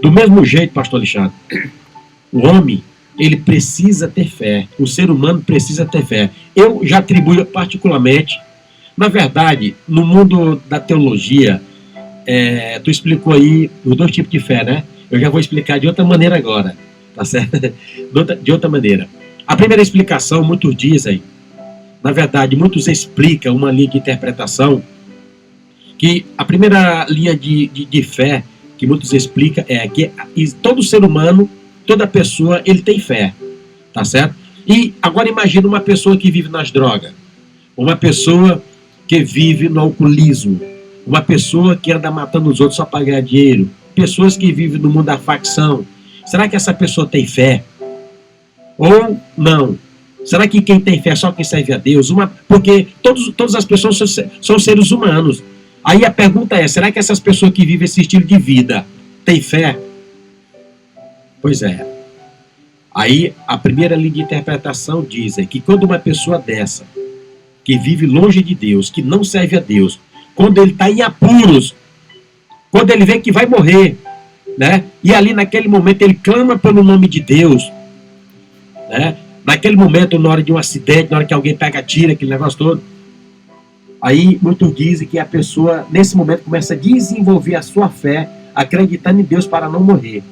Do mesmo jeito, pastor Alexandre, o homem, ele precisa ter fé, o ser humano precisa ter fé. Eu já atribuo particularmente, na verdade, no mundo da teologia, tu explicou aí os dois tipos de fé, né? Eu já vou explicar de outra maneira agora, tá certo? De outra maneira. A primeira explicação, muitos dizem, na verdade, muitos explicam uma linha de interpretação, que a primeira linha de fé que muitos explicam é que todo ser humano, toda pessoa, ele tem fé, tá certo? E agora imagina uma pessoa que vive nas drogas, uma pessoa que vive no alcoolismo, uma pessoa que anda matando os outros só para ganhar dinheiro, pessoas que vivem no mundo da facção. Será que essa pessoa tem fé? Ou não? Será que quem tem fé é só quem serve a Deus? Porque todas as pessoas são seres humanos. Aí a pergunta é, será que essas pessoas que vivem esse estilo de vida têm fé? Pois é. Aí a primeira linha de interpretação diz que quando uma pessoa dessa, que vive longe de Deus, que não serve a Deus, quando ele está em apuros, quando ele vê que vai morrer, né? E ali naquele momento ele clama pelo nome de Deus, né? Naquele momento, na hora de um acidente, na hora que alguém pega, tira, aquele negócio todo, aí muitos dizem que a pessoa nesse momento começa a desenvolver a sua fé, acreditando em Deus para não morrer.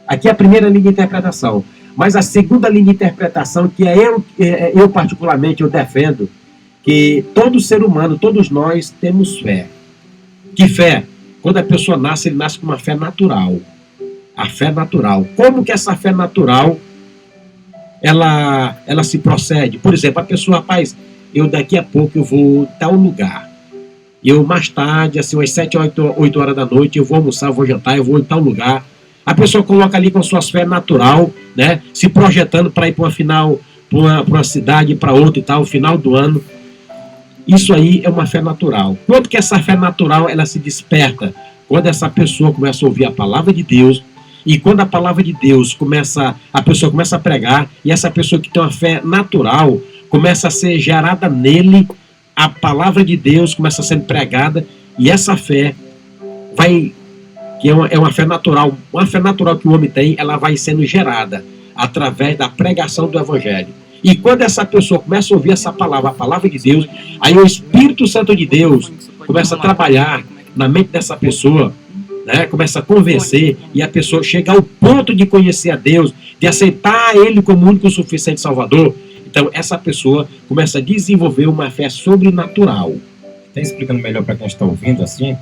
Aqui é a primeira linha de interpretação. Mas a segunda linha de interpretação, que eu particularmente eu defendo, que todo ser humano, todos nós temos fé. Que fé? Quando a pessoa nasce, ele nasce com uma fé natural. A fé natural. Como que essa fé natural ela se procede? Por exemplo, a pessoa, rapaz, eu daqui a pouco eu vou a tal lugar. Eu mais tarde, assim, umas 7, 8 horas da noite, eu vou almoçar, eu vou jantar, eu vou em tal lugar. A pessoa coloca ali com suas fé natural, né? Se projetando para ir para uma cidade, para outra e tal, final do ano. Isso aí é uma fé natural. Quando que essa fé natural ela se desperta? Quando essa pessoa começa a ouvir a palavra de Deus, e quando a palavra de Deus a pessoa começa a pregar, e essa pessoa que tem uma fé natural, começa a ser gerada nele, a palavra de Deus começa a ser pregada, e essa fé que é uma fé natural que o homem tem, ela vai sendo gerada através da pregação do Evangelho. E quando essa pessoa começa a ouvir essa palavra, a palavra de Deus, aí o Espírito Santo de Deus começa a trabalhar na mente dessa pessoa, né? Começa a convencer, e a pessoa chega ao ponto de conhecer a Deus, de aceitar Ele como único e suficiente Salvador. Então essa pessoa começa a desenvolver uma fé sobrenatural. Está explicando melhor para quem está ouvindo assim?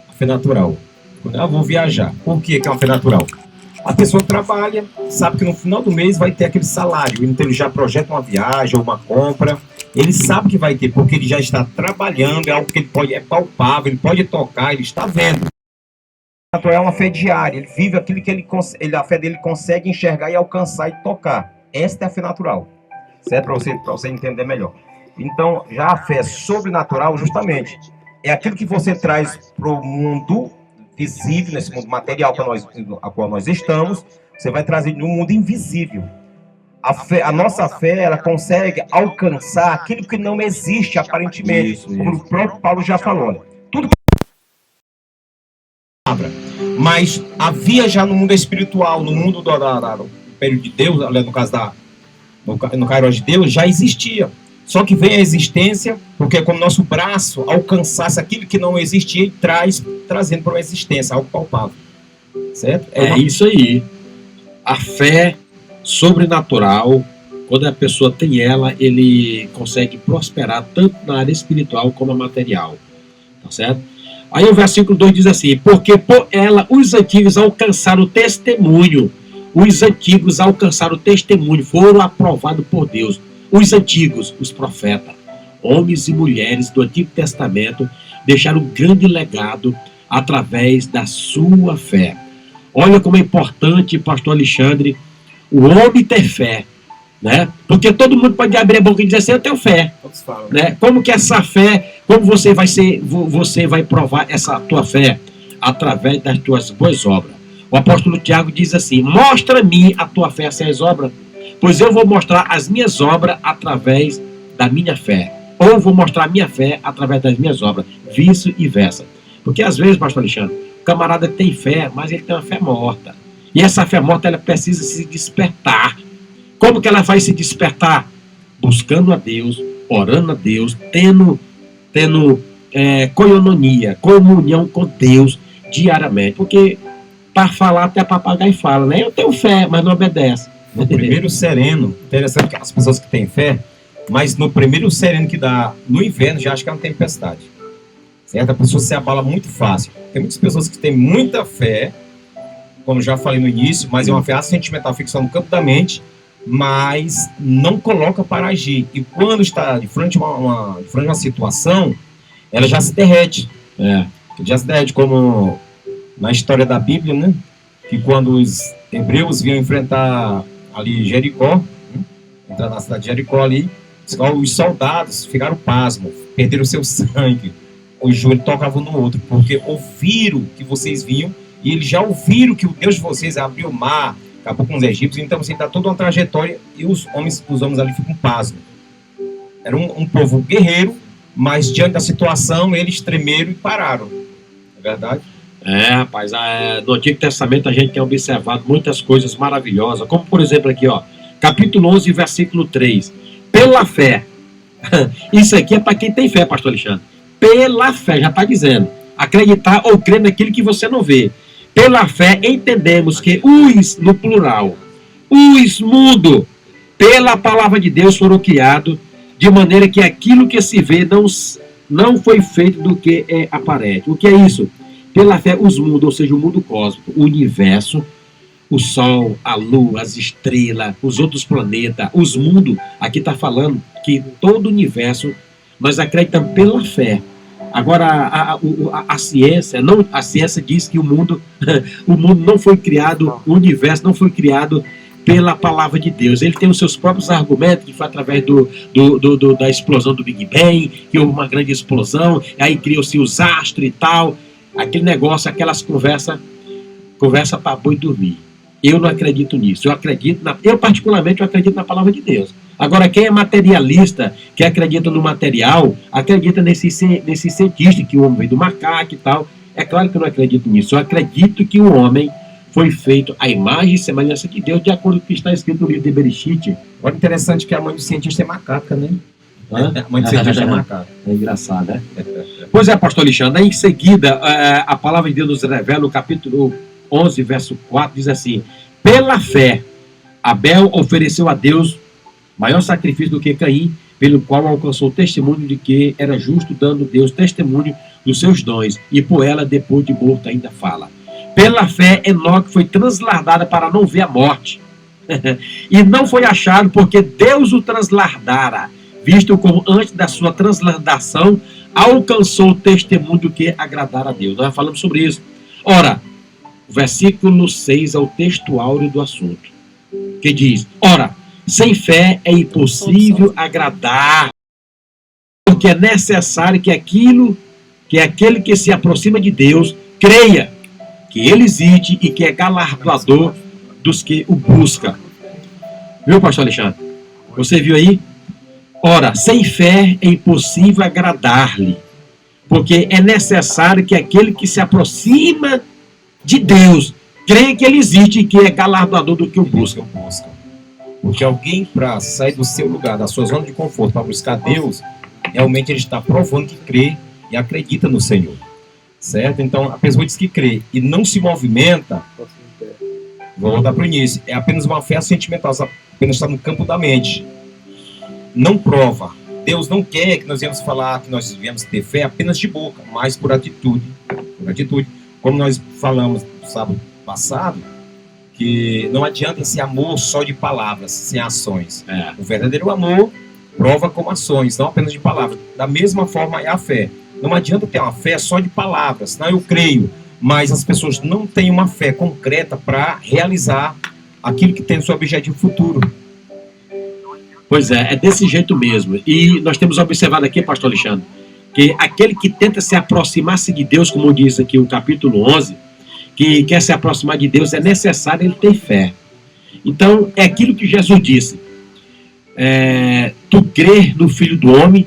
A fé natural. Quando eu vou viajar, por que é uma fé natural? A pessoa trabalha, sabe que no final do mês vai ter aquele salário, então ele já projeta uma viagem ou uma compra, ele sabe que vai ter, porque ele já está trabalhando, é algo que ele é palpável, ele pode tocar, ele está vendo. É uma fé diária, ele vive aquilo que a fé dele consegue enxergar e alcançar e tocar. Esta é a fé natural, certo? Para você entender melhor. Então, já a fé sobrenatural, justamente, é aquilo que você traz para o mundo visível, nesse mundo material a qual nós estamos, você vai trazer no mundo invisível. A nossa fé, ela consegue alcançar aquilo que não existe aparentemente, como o próprio Paulo já falou. Tudo mas havia já no mundo espiritual, no mundo do Império de Deus, no caso no Kairos de Deus, já existia. Só que vem a existência, porque é como nosso braço alcançasse aquilo que não existia e trazendo para uma existência, algo palpável. certo? É isso aí. A fé sobrenatural, quando a pessoa tem ela, ele consegue prosperar tanto na área espiritual como na material. Tá certo? Aí o versículo 2 diz assim: porque por ela os antigos alcançaram o testemunho. Os antigos alcançaram o testemunho, foram aprovados por Deus. Os antigos, os profetas, homens e mulheres do Antigo Testamento, deixaram um grande legado através da sua fé. Olha como é importante, pastor Alexandre, o homem ter fé, né? Porque todo mundo pode abrir a boca e dizer assim: eu tenho fé, né? Como que essa fé, como você vai provar essa tua fé? Através das tuas boas obras. O apóstolo Tiago diz assim: mostra-me a tua fé sem as obras, pois eu vou mostrar as minhas obras através da minha fé, ou vou mostrar a minha fé através das minhas obras, vice e versa. Porque às vezes, pastor Alexandre, o camarada tem fé, mas ele tem uma fé morta, e essa fé morta ela precisa se despertar. Como que ela vai se despertar? Buscando a Deus, orando a Deus, tendo coinonia, comunhão com Deus diariamente. Porque para falar até papagaio fala, né? Eu tenho fé, mas não obedece. No primeiro sereno, interessante que as pessoas que têm fé, mas no primeiro sereno que dá no inverno já acha que é uma tempestade. Certo? A pessoa se abala muito fácil. Tem muitas pessoas que têm muita fé, como já falei no início, mas é uma fé sentimental, fixa no campo da mente, mas não coloca para agir. E quando está de frente a uma situação, ela já se derrete. Já se derrete, como na história da Bíblia, né? Que quando os hebreus vinham enfrentar ali Jericó, entrar na cidade de Jericó ali, os soldados ficaram pasmos, perderam seu sangue, os joelhos tocavam no outro, porque ouviram que vocês vinham, e eles já ouviram que o Deus de vocês abriu o mar, acabou com os egípcios. Então você dá toda uma trajetória e os homens ali ficam pasmos. Era um povo guerreiro, mas diante da situação eles tremeram e pararam. É verdade? Rapaz, no Antigo Testamento a gente tem observado muitas coisas maravilhosas, como por exemplo aqui, ó, capítulo 11, versículo 3. Pela fé. Isso aqui é para quem tem fé, pastor Alexandre. Pela fé, já está dizendo. Acreditar ou crer naquilo que você não vê. Pela fé entendemos que os, no plural, os mundo, pela palavra de Deus foram criados, de maneira que aquilo que se vê não foi feito do que é aparente. O que é isso? Pela fé, os mundos, ou seja, o mundo cósmico, o universo, o Sol, a Lua, as estrelas, os outros planetas, os mundos, aqui está falando que todo o universo nós acreditamos pela fé. Agora, a ciência diz que o mundo não foi criado, o universo não foi criado pela palavra de Deus. Ele tem os seus próprios argumentos, que foi através da explosão do Big Bang, que houve uma grande explosão, aí criou-se os astros e tal, aquele negócio, aquelas conversa para boi dormir. Eu não acredito nisso. Eu particularmente acredito na palavra de Deus. Agora, quem é materialista, que acredita no material, acredita nesse cientista, que o homem veio do macaco e tal. É claro que eu não acredito nisso. Eu acredito que o homem foi feito à imagem e semelhança de Deus, de acordo com o que está escrito no livro de Bereshit. Olha, interessante que a mãe do cientista é macaca, né? A mãe do cientista é macaca. É engraçado, né? Pois é, pastor Alexandre. Aí, em seguida, a palavra de Deus nos revela, no capítulo 11, verso 4, diz assim: pela fé, Abel ofereceu a Deus maior sacrifício do que Caim, pelo qual alcançou o testemunho de que era justo, dando Deus testemunho dos seus dons, e por ela, depois de morto, ainda fala. Pela fé, Enoque foi transladado para não ver a morte, e não foi achado porque Deus o transladara, visto como antes da sua transladação alcançou o testemunho do que agradara a Deus. Nós já falamos sobre isso. Ora, o versículo 6 é o texto áureo do assunto, que diz: ora, sem fé é impossível agradar, porque é necessário que aquele que se aproxima de Deus creia que Ele existe e que é galardoador dos que o buscam. Viu, pastor Alexandre? Você viu aí? Ora, sem fé é impossível agradar-lhe, porque é necessário que aquele que se aproxima de Deus creia que Ele existe e que é galardoador do que o busca. Porque alguém, para sair do seu lugar, da sua zona de conforto, para buscar Deus, realmente ele está provando que crê e acredita no Senhor. certo? Então, a pessoa diz que crê e não se movimenta, vou voltar para o início, é apenas uma fé sentimental, apenas está no campo da mente. Não prova. Deus não quer que nós viemos falar, que nós viemos ter fé apenas de boca, mas por atitude. Por atitude. Como nós falamos no sábado passado, que não adianta esse amor só de palavras, sem ações. O verdadeiro amor prova com ações, não apenas de palavras. Da mesma forma é a fé. Não adianta ter uma fé só de palavras. Não, eu creio, mas as pessoas não têm uma fé concreta para realizar aquilo que tem o seu objetivo futuro. Pois é desse jeito mesmo. E nós temos observado aqui, pastor Alexandre, que aquele que tenta se aproximar-se de Deus, como diz aqui o capítulo 11, que quer se aproximar de Deus, é necessário ele ter fé. Então, é aquilo que Jesus disse. Tu crê no Filho do Homem.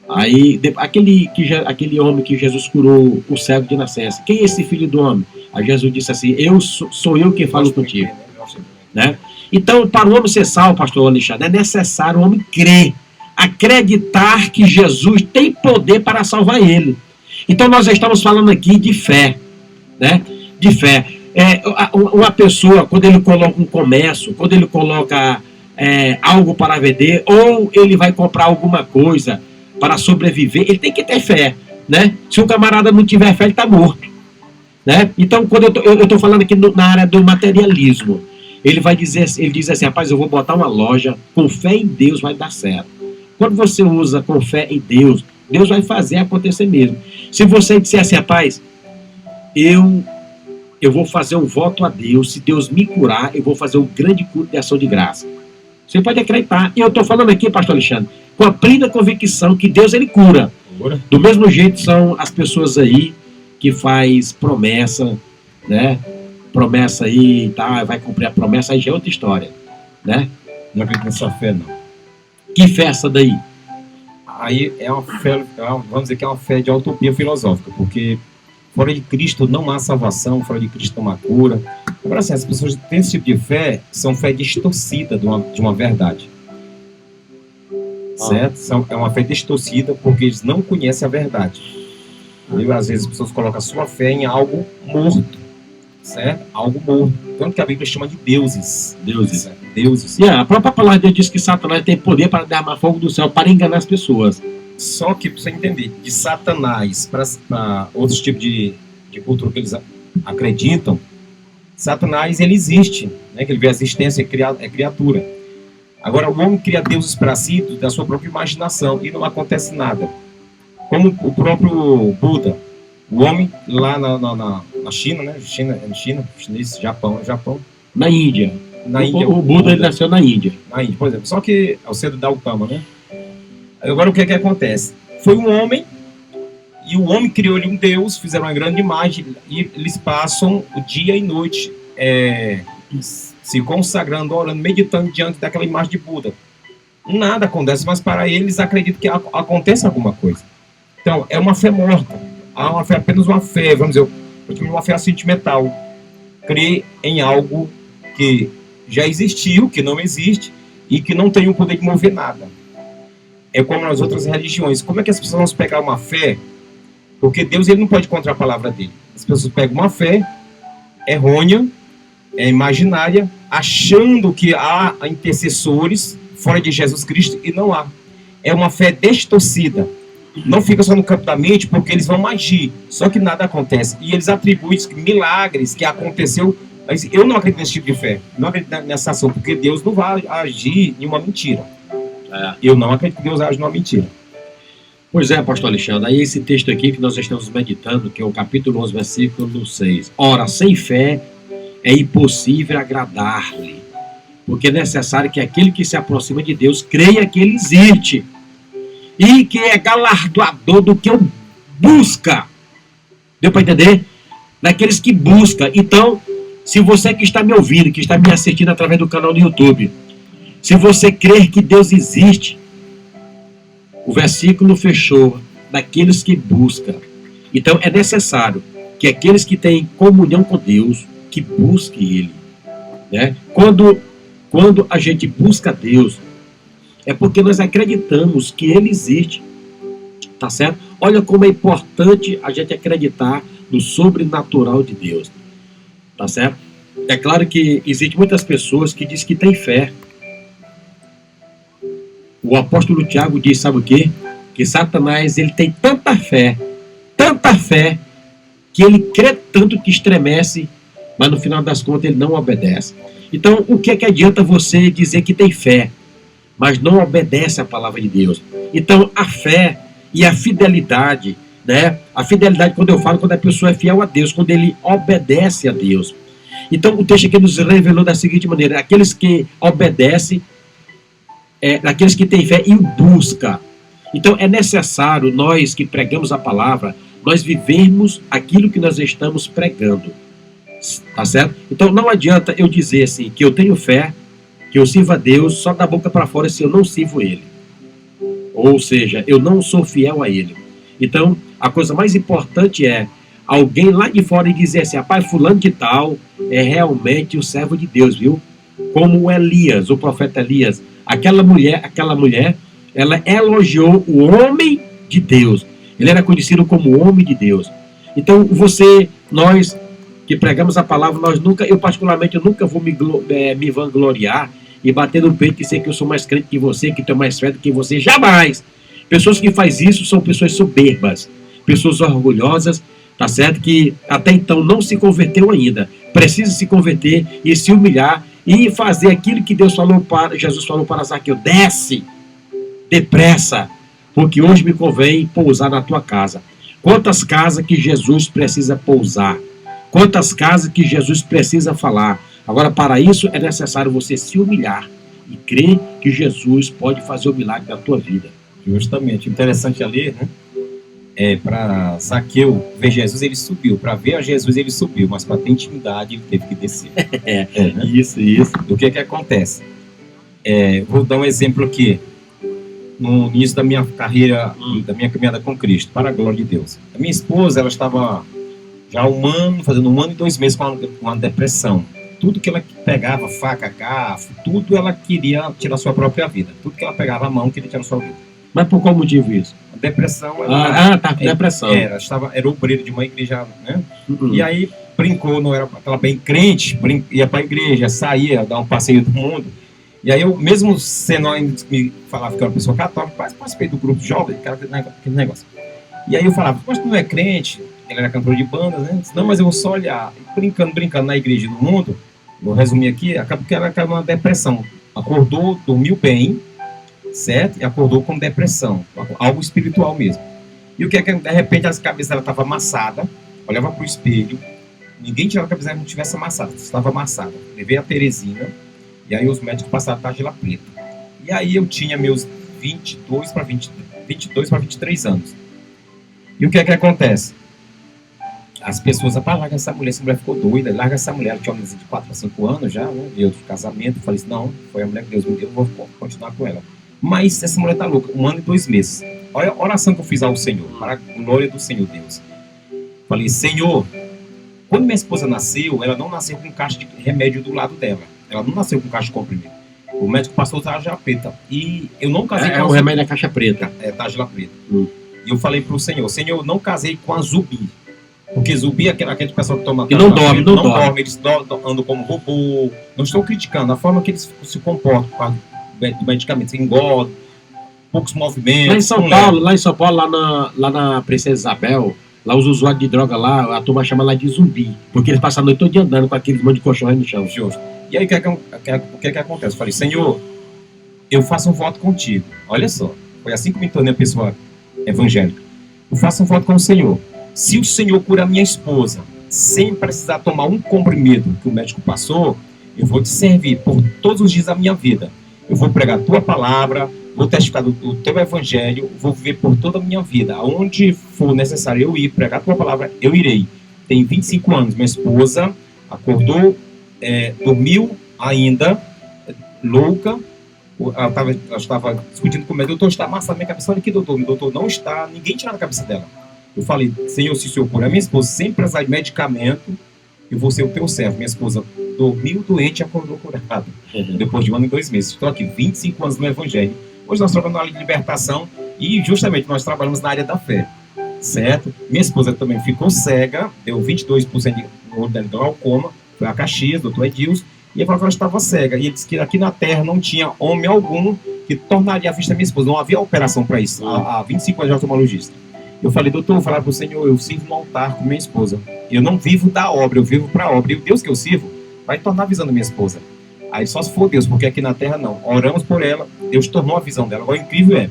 Aí, aquele homem que Jesus curou o cego de nascença. Quem é esse Filho do Homem? Aí Jesus disse assim, sou eu quem falo contigo. Né? Então, para o homem ser salvo, pastor Alexandre, é necessário o homem crer, acreditar que Jesus tem poder para salvar ele. Então, nós estamos falando aqui de fé, né? De fé. Uma pessoa, quando ele coloca um comércio, quando ele coloca algo para vender, ou ele vai comprar alguma coisa para sobreviver, ele tem que ter fé, né? Se o camarada não tiver fé, ele está morto, né? Então, quando eu estou falando aqui na área do materialismo, ele diz assim, rapaz, eu vou botar uma loja, com fé em Deus vai dar certo. Quando você usa com fé em Deus, Deus vai fazer acontecer mesmo. Se você disser assim, rapaz, eu vou fazer um voto a Deus, se Deus me curar, eu vou fazer um grande culto de ação de graça. Você pode acreditar. E eu estou falando aqui, pastor Alexandre, com a plena convicção que Deus, ele cura. Do mesmo jeito são as pessoas aí que faz promessa, né? Promessa aí, tá, vai cumprir a promessa, aí já é outra história, né? Não acredito nessa fé, não. Que fé essa daí? Aí é uma fé, vamos dizer que é uma fé de utopia filosófica, porque fora de Cristo não há salvação, fora de Cristo não há cura. Agora, assim, as pessoas que têm esse tipo de fé são fé distorcida de uma verdade. Certo? É uma fé distorcida porque eles não conhecem a verdade. E, às vezes as pessoas colocam a sua fé em algo morto. Certo? Algo morto. Tanto que a Bíblia chama de deuses. Deuses. E a própria palavra de Deus diz que Satanás tem poder para derramar fogo do céu para enganar as pessoas. Só que, para você entender, de Satanás para outros tipos de cultura que eles acreditam, Satanás, ele existe, né? Que ele vê a existência, é criatura. Agora, o homem cria deuses para si da sua própria imaginação e não acontece nada. Como o próprio Buda, o homem lá na China, né? Chinês, Japão. Na Índia. O Buda ele nasceu na Índia. Na Índia, por exemplo. Só que é o centro da Gautama, né? Agora, o que acontece? Foi um homem, e o homem criou-lhe um deus, fizeram uma grande imagem, e eles passam o dia e noite se consagrando, orando, meditando diante daquela imagem de Buda. Nada acontece, mas para eles acreditam que acontece alguma coisa. Então, é uma fé morta. Há uma fé, apenas uma fé, vamos dizer, uma fé sentimental. Crer em algo que já existiu, que não existe, e que não tem o poder de mover nada. É como nas outras religiões. Como é que as pessoas vão pegar uma fé? Porque Deus, ele não pode contra a palavra dele. As pessoas pegam uma fé errônea, imaginária, achando que há intercessores fora de Jesus Cristo, e não há. É uma fé distorcida. Não fica só no campo da mente, porque eles vão agir. Só que nada acontece. E eles atribuem milagres que aconteceu. Mas eu não acredito nesse tipo de fé. Não acredito nessa ação, porque Deus não vai agir em uma mentira. Eu não acredito que Deus age numa mentira. Pois é, pastor Alexandre, aí esse texto aqui que nós estamos meditando, que é o capítulo 11, versículo 6. Ora, sem fé é impossível agradar-lhe, porque é necessário que aquele que se aproxima de Deus creia que ele existe e que é galardoador do que busca. Deu para entender? Daqueles que buscam. Então, se você que está me ouvindo, que está me assistindo através do canal do YouTube, se você crer que Deus existe, o versículo fechou, daqueles que buscam. Então é necessário que aqueles que têm comunhão com Deus, que busquem Ele. Né? Quando a gente busca Deus, é porque nós acreditamos que Ele existe. Tá certo? Olha como é importante a gente acreditar no sobrenatural de Deus. Tá certo? É claro que existem muitas pessoas que dizem que têm fé. O apóstolo Tiago diz, sabe o quê? Que Satanás, ele tem tanta fé, que ele crê tanto que estremece, mas no final das contas ele não obedece. Então, o que é que adianta você dizer que tem fé, mas não obedece à palavra de Deus? Então, a fé e a fidelidade, né? A fidelidade, quando eu falo, quando a pessoa é fiel a Deus, quando ele obedece a Deus. Então, o texto aqui nos revelou da seguinte maneira: aqueles que obedecem, aqueles que têm fé e o buscam. Então, é necessário, nós que pregamos a palavra, nós vivermos aquilo que nós estamos pregando. Tá certo? Então, não adianta eu dizer assim, que eu tenho fé, que eu sirvo a Deus só da boca para fora se eu não sirvo Ele. Ou seja, eu não sou fiel a Ele. Então, a coisa mais importante é alguém lá de fora e dizer assim: rapaz, fulano de tal é realmente o servo de Deus, viu? Como Elias, o profeta Elias. Aquela mulher, ela elogiou o homem de Deus. Ele era conhecido como o homem de Deus. Então, nós que pregamos a palavra, eu particularmente, eu nunca vou me vangloriar e bater no peito e dizer que eu sou mais crente que você, que tenho mais fé do que você. Jamais! Pessoas que fazem isso são pessoas soberbas, pessoas orgulhosas, tá certo? Que até então não se converteu ainda. Precisa se converter e se humilhar e fazer aquilo que Jesus falou para Zaqueu: desce depressa, porque hoje me convém pousar na tua casa. Quantas casas que Jesus precisa pousar? Quantas casas que Jesus precisa falar? Agora, para isso é necessário você se humilhar e crer que Jesus pode fazer o milagre da tua vida. Justamente. Interessante ali, né? Para Zaqueu ver Jesus, ele subiu. Para ver a Jesus, ele subiu. Mas para ter intimidade, ele teve que descer. Né? Isso. O que acontece? Vou dar um exemplo aqui. No início da minha carreira, da minha caminhada com Cristo, para a glória de Deus. A minha esposa, ela estava já fazendo 1 ano e 2 meses com uma depressão. Tudo que ela pegava, faca, garfo, tudo ela queria tirar sua própria vida. Tudo que ela pegava a mão, queria tirar sua vida. Mas por qual motivo isso? A depressão. Depressão. Era obreiro de uma igreja, né? E aí brincou, não era aquela bem crente, ia para a igreja, saía, dar um passeio do mundo. E aí eu, mesmo sendo ainda, me falava que era uma pessoa católica, quase participei do grupo de jovens, aquele negócio. E aí eu falava: mas tu não é crente? Ele era cantor de bandas, né? Disse: não, mas eu vou só olhar. Brincando na igreja e no mundo, vou resumir aqui, acabou que ela caiu numa depressão. Acordou, dormiu bem, certo? E acordou com depressão, algo espiritual mesmo. E o que é que, de repente, a cabeça dela estava amassada, olhava para o espelho, ninguém tirava a cabeça dela que não tivesse amassada, estava amassada. Levei a Teresina, e aí os médicos passaram a tarja preta. E aí eu tinha meus 22 para 23 anos. E o que é que acontece? As pessoas, larga essa mulher ficou doida, larga essa mulher. Ela tinha uma menina de 4 a 5 anos já, né? Eu de casamento, eu falei assim: não, foi a mulher que Deus me deu, eu vou continuar com ela. Mas essa mulher tá louca, 1 ano e 2 meses. Olha a oração que eu fiz ao Senhor, para a glória do Senhor Deus. Falei: Senhor, quando minha esposa nasceu, ela não nasceu com caixa de remédio do lado dela. Ela não nasceu com caixa de comprimido. O médico passou tarja preta. E eu não casei com o remédio é caixa preta. Tarja preta. E eu falei pro Senhor: Senhor, eu não casei com a Zubi. Porque Zubi é aquele pessoal que toma... Que não dorme, não dorme. Eles andam como robô. Não estou criticando a forma que eles se comportam com os medicamentos. Engordam, poucos movimentos. Lá em São Paulo, lá na Princesa Isabel, lá os usuários de droga lá, a turma chama lá de zumbi. Porque eles passam a noite toda andando com aqueles monte de colchão aí no chão. E aí o que acontece? Eu falei: Senhor, eu faço um voto contigo. Olha só, foi assim que me tornei uma pessoa evangélica. Eu faço um voto com o Senhor. Se o Senhor cura minha esposa sem precisar tomar um comprimido que o médico passou, eu vou te servir por todos os dias da minha vida. Eu vou pregar a tua palavra, vou testificar do teu evangelho, vou viver por toda a minha vida. Aonde for necessário eu ir pregar a tua palavra, eu irei. Tenho 25 anos, minha esposa acordou, dormiu ainda, louca. Ela estava discutindo com o médico: doutor, está amassado minha cabeça. Olha aqui, doutor, o doutor não está, ninguém tirou a cabeça dela. Eu falei: Senhor, se o Senhor curar minha esposa sem precisar de medicamento, eu vou ser o teu servo. Minha esposa dormiu doente e acordou curada. Depois de 1 ano e 2 meses. Estou aqui, 25 anos no Evangelho. Hoje nós trabalhamos na libertação. E justamente nós trabalhamos na área da fé, certo? Minha esposa também ficou cega, deu 22% de olho dela de glaucoma, foi a Caxias, doutor Edilson, e ele falou que ela estava cega. E ele disse que aqui na Terra não tinha homem algum que tornaria a vista da minha esposa. Não havia operação para isso, há 25 anos de oftalmologista. Eu falei, doutor, eu vou falar para o Senhor, eu sirvo no altar com minha esposa. Eu não vivo da obra, eu vivo para a obra. E o Deus que eu sirvo vai tornar a visão da minha esposa. Aí só se for Deus, porque aqui na Terra não. Oramos por ela, Deus tornou a visão dela. Agora o incrível é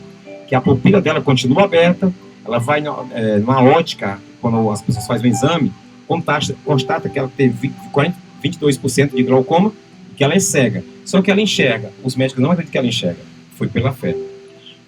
que a pupila dela continua aberta, ela vai numa ótica, quando as pessoas fazem o exame, constata que ela teve 22% de glaucoma, que ela é cega. Só que ela enxerga. Os médicos não acreditam que ela enxerga. Foi pela fé.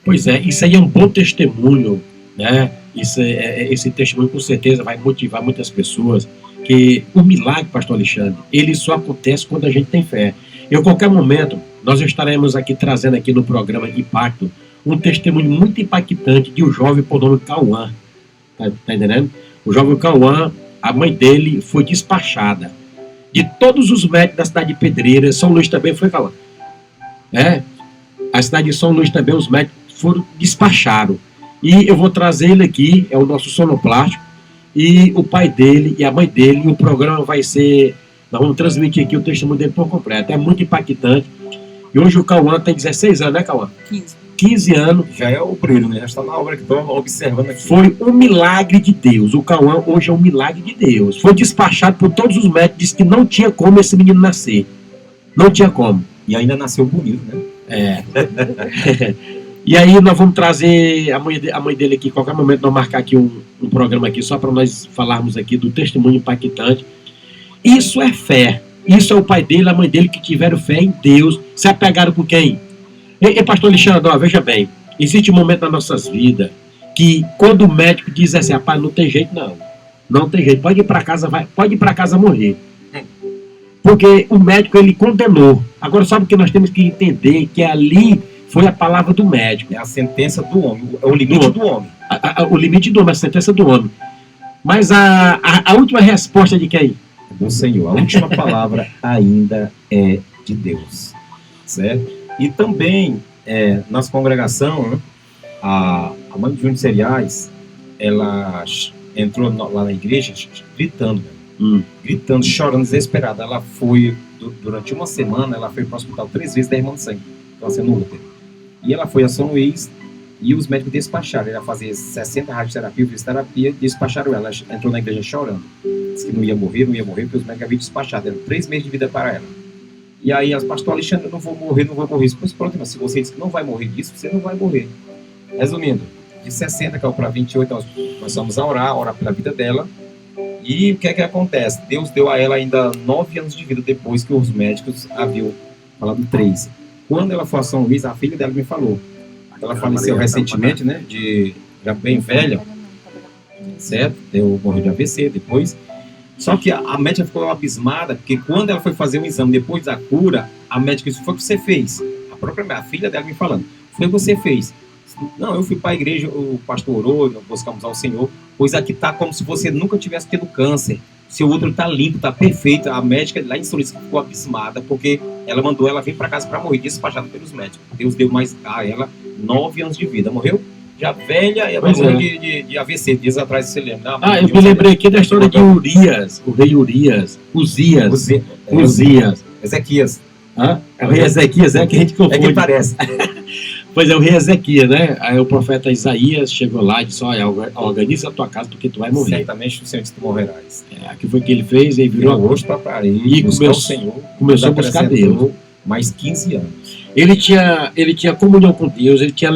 Pois é, isso aí é um bom testemunho, né? Esse testemunho com certeza vai motivar muitas pessoas, que o milagre, pastor Alexandre, ele só acontece quando a gente tem fé. E a qualquer momento, nós estaremos aqui trazendo aqui no programa Impacto um testemunho muito impactante de um jovem por nome Cauã. Tá entendendo? O jovem Cauã, a mãe dele foi despachada. De todos os médicos da cidade de Pedreira, São Luís também foi Cauã. A cidade de São Luís também, os médicos foram despachados. E eu vou trazer ele aqui, é o nosso sonoplástico, e o pai dele e a mãe dele, e o programa vai ser, nós vamos transmitir aqui o testemunho dele por completo. É muito impactante. E hoje o Cauã tem 16 anos, né, Cauã? 15 anos. Já é o brilho, né? Já está na obra que estou observando aqui. Foi um milagre de Deus. O Cauã hoje é um milagre de Deus. Foi despachado por todos os médicos, disse que não tinha como esse menino nascer. Não tinha como. E ainda nasceu bonito, né? E aí nós vamos trazer a mãe dele aqui, qualquer momento nós marcar aqui um programa aqui, só para nós falarmos aqui do testemunho impactante. Isso é fé. Isso é o pai dele, a mãe dele que tiveram fé em Deus. Se apegaram com quem? E pastor Alexandre, veja bem, existe um momento nas nossas vidas que quando o médico diz assim, rapaz, não tem jeito não. Não tem jeito, pode ir para casa morrer. Porque o médico, ele condenou. Agora, sabe o que nós temos que entender? Que ali foi a palavra do médico. É a sentença do homem, é o limite do homem. O limite do homem, a sentença do homem. Mas a última resposta de quem? Do Senhor. A última palavra ainda é de Deus. Certo? E também, nossa congregação, né, a mãe de Júnior Cereais, ela entrou lá na igreja gritando, gritando, chorando, desesperada. Ela foi, durante uma semana, ela foi para o hospital 3 vezes derramando sangue, sendo útero. E ela foi a São Luís e os médicos despacharam. Ela fazia 60 radioterapia, fisioterapia, despacharam ela. Ela entrou na igreja chorando. Disse que não ia morrer, porque os médicos haviam despachado. Eram 3 meses de vida para ela. E aí, pastor Alexandre, eu não vou morrer. Pois pronto, mas se você diz que não vai morrer disso, você não vai morrer. Resumindo, de 60 caiu para 28, nós começamos a orar pela vida dela. E o que é que acontece? Deus deu a ela ainda 9 anos de vida depois que os médicos haviam falado 3. Quando ela foi a São Luís, a filha dela me falou. Ela faleceu recentemente, né? Já bem velha, certo? Morreu de AVC depois. Só que a médica ficou abismada, porque quando ela foi fazer um exame depois da cura, a médica disse, foi o que você fez. A filha dela me falando, foi o que você fez. Não, eu fui para a igreja, o pastor orou, nós buscamos ao Senhor, pois aqui está como se você nunca tivesse tido câncer. Seu útero está limpo, está perfeito. A médica lá em São Luís ficou abismada, porque ela mandou ela vir para casa para morrer, despachada pelos médicos. Deus deu mais a ela 9 anos de vida. Morreu já velha e morreu de AVC, dias atrás, você lembra? Eu me lembrei aqui da história de Urias, o rei Urias, Uzias. Ezequias. É o rei Ezequias, que a gente confunde. É que parece. Pois é, o rei Ezequias, né? Aí o profeta Isaías chegou lá e disse, organiza a tua casa porque tu vai morrer. Certamente o Senhor disse que tu morrerás. Aqui foi o que ele fez, ele virou a rosto para parede e começou a buscar Deus. Mais 15 anos. Ele tinha comunhão com Deus, ele tinha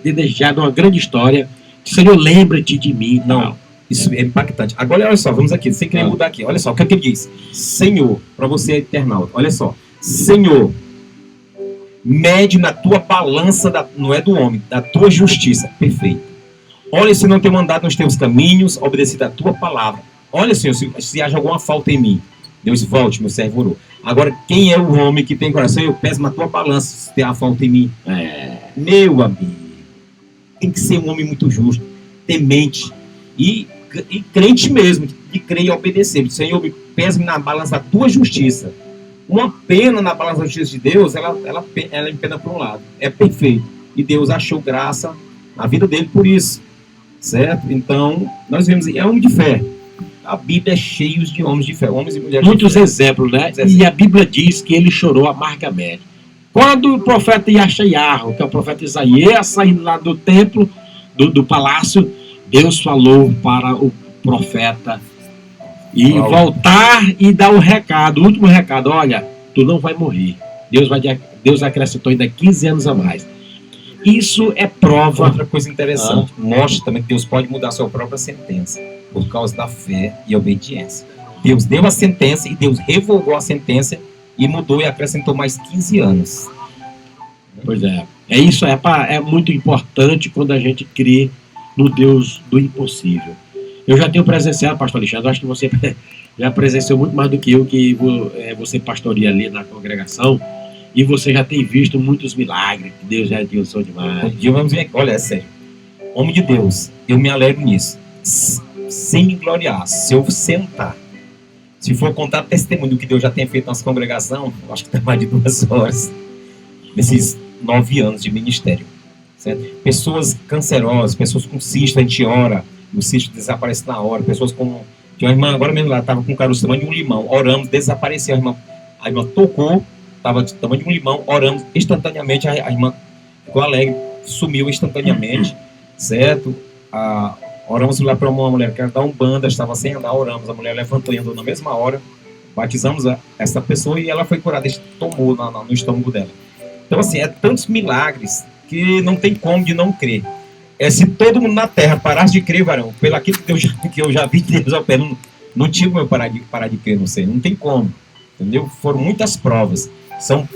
desejado uma grande história. Senhor, lembra-te de mim. Não, isso é impactante. Agora, olha só, vamos aqui, sem querer mudar aqui. Olha só, o que é que ele diz? Senhor, para você, internauta, olha só. Senhor, mede na tua balança, não é do homem, da tua justiça. Perfeito. Olha, se não tenho andado nos teus caminhos, obedecido a tua palavra. Olha, Senhor, se haja alguma falta em mim. Deus, volte, meu servo orou. Agora, quem é o homem que tem coração? Eu peso na tua balança se tem a falta em mim. Meu amigo, tem que ser um homem muito justo, temente e crente mesmo, de crer e obedecer. Senhor, pesa-me na balança da tua justiça. Uma pena na balança da justiça de Deus, ela empena para um lado. É perfeito. E Deus achou graça a vida dele por isso, certo? Então, nós vemos, é homem de fé. A Bíblia é cheia de homens de fé, homens e mulheres muitos de fé. exemplos, né? E a Bíblia diz que ele chorou amargamente. Quando o profeta Yashayahu, que é o profeta Isaías, saindo lá do templo, do palácio, Deus falou para o profeta e voltar e dar o recado, o último recado: olha, tu não vai morrer. Deus acrescentou ainda 15 anos a mais. Isso é prova. Outra coisa interessante, mostra também que Deus pode mudar a sua própria sentença por causa da fé e obediência. Deus deu a sentença e Deus revogou a sentença e mudou e acrescentou mais 15 anos. Pois é. Isso é muito importante quando a gente crê no Deus do impossível. Eu já tenho presenciado, pastor Alexandre, acho que você já presenciou muito mais do que eu, que você pastoreia ali na congregação, e você já tem visto muitos milagres, que Deus já te usou demais. Vamos ver, olha, é sério. Homem de Deus, eu me alegro nisso. Sem me gloriar, se eu sentar, se for contar testemunho do que Deus já tem feito na nossa congregação, eu acho que tem mais de 2 horas, nesses 9 anos de ministério. Certo? Pessoas cancerosas, pessoas com cisto, a gente ora, o cisto desaparece na hora, pessoas com... Tinha uma irmã, agora mesmo lá, estava com um caroço tamanho de um limão, oramos, desapareceu, a irmã tocou, estava do tamanho de um limão, oramos, instantaneamente a irmã ficou alegre, sumiu instantaneamente, certo? Oramos lá para uma mulher que era da Umbanda, estava sem andar, oramos, a mulher levantou e andou na mesma hora, batizamos essa pessoa e ela foi curada, tomou no estômago dela. Então assim, é tantos milagres que não tem como de não crer. Se todo mundo na terra parasse de crer, varão, pelo aquilo que eu já vi Deus operando, não tinha como eu parar de crer, não tem como, entendeu? Foram muitas provas, são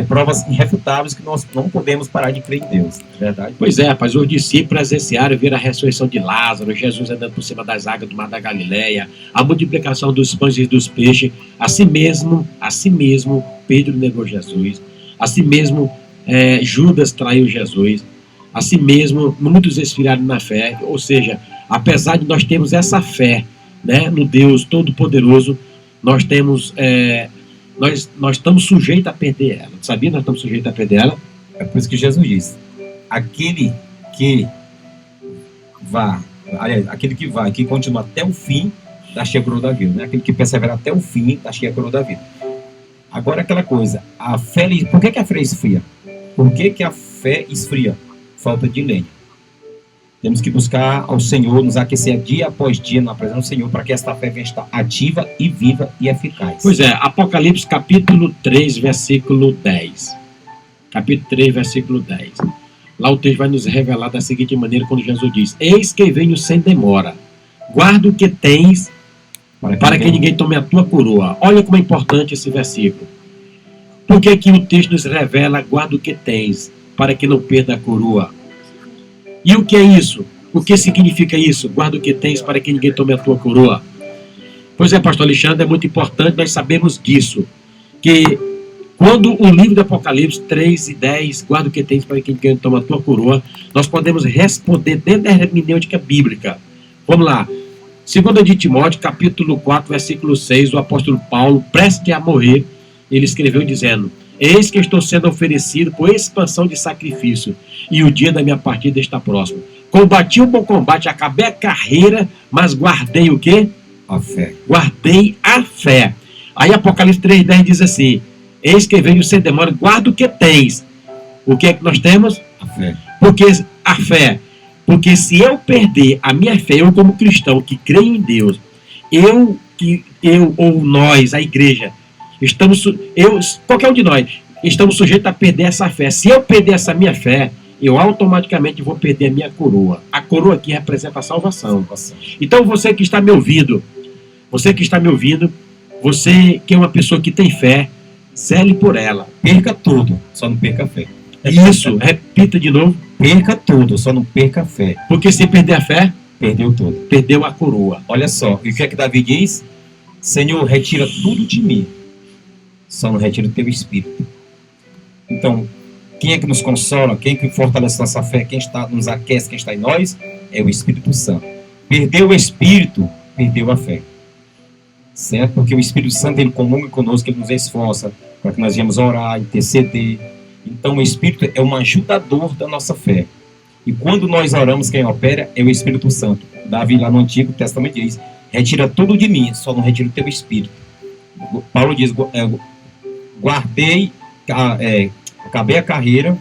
provas irrefutáveis que nós não podemos parar de crer em Deus, é verdade? Pois é, rapaz, os discípulos presenciaram, viram a ressurreição de Lázaro, Jesus andando por cima das águas do mar da Galileia, a multiplicação dos pães e dos peixes. Assim mesmo, Pedro negou Jesus, assim mesmo Judas traiu Jesus, assim mesmo muitos esfriaram na fé. Ou seja, apesar de nós termos essa fé, né, no Deus Todo-Poderoso, nós temos nós estamos sujeitos a perder ela. Sabia? Nós estamos sujeitos a perder ela. É por isso que Jesus diz: aquele que vai, que continua até o fim, dá cheia a coroa da vida, né? Aquele que persevera até o fim, dá cheia a coroa da vida. Agora, aquela coisa, a fé, por que a fé esfria? Por que a fé esfria? Falta de lenha. Temos que buscar ao Senhor, nos aquecer dia após dia na presença do Senhor, para que esta fé venha estar ativa e viva e eficaz. Pois é, Apocalipse capítulo 3, versículo 10. Capítulo 3, versículo 10. Lá o texto vai nos revelar da seguinte maneira, quando Jesus diz: eis que venho sem demora, guarda o que tens, para que ninguém tome a tua coroa. Olha como é importante esse versículo. Por que que o texto nos revela: guarda o que tens, para que não perda a coroa? E o que é isso? O que significa isso? Guarda o que tens para que ninguém tome a tua coroa. Pois é, pastor Alexandre, é muito importante nós sabermos disso. Que quando o livro do Apocalipse 3 e 10, guarda o que tens para que ninguém tome a tua coroa, nós podemos responder dentro da hermenêutica bíblica. Vamos lá. 2 de Timóteo, capítulo 4, versículo 6, o apóstolo Paulo, prestes a morrer, ele escreveu dizendo: eis que estou sendo oferecido por expansão de sacrifício, e o dia da minha partida está próximo. Combati o bom combate, acabei a carreira, mas guardei o quê? A fé. Guardei a fé. Aí Apocalipse 3,10 diz assim: eis que venho sem demora, guarda o que tens. O que é que nós temos? A fé. Porque a fé. Porque se eu perder a minha fé, eu como cristão que creio em Deus, eu ou nós, a igreja, qualquer um de nós, estamos sujeitos a perder essa fé. Se eu perder essa minha fé, eu automaticamente vou perder a minha coroa. A coroa aqui representa a salvação. Então você que está me ouvindo, você que é uma pessoa que tem fé, zele por ela. Perca tudo, só não perca a fé. Isso, repita de novo. Perca tudo, só não perca a fé. Porque se perder a fé, perdeu tudo. Perdeu a coroa. Olha só, e o que é que Davi diz? Senhor, retira tudo de mim, só não retira o teu espírito. Então, quem é que nos consola, quem é que fortalece nossa fé, quem nos aquece, quem está em nós, é o Espírito Santo. Perdeu o Espírito, perdeu a fé. Certo? Porque o Espírito Santo, ele comunga conosco, ele nos esforça para que nós venhamos orar, interceder. Então, o Espírito é um ajudador da nossa fé. E quando nós oramos, quem opera é o Espírito Santo. Davi, lá no Antigo Testamento, diz: retira tudo de mim, só não retira o teu espírito. Paulo diz: acabei a carreira,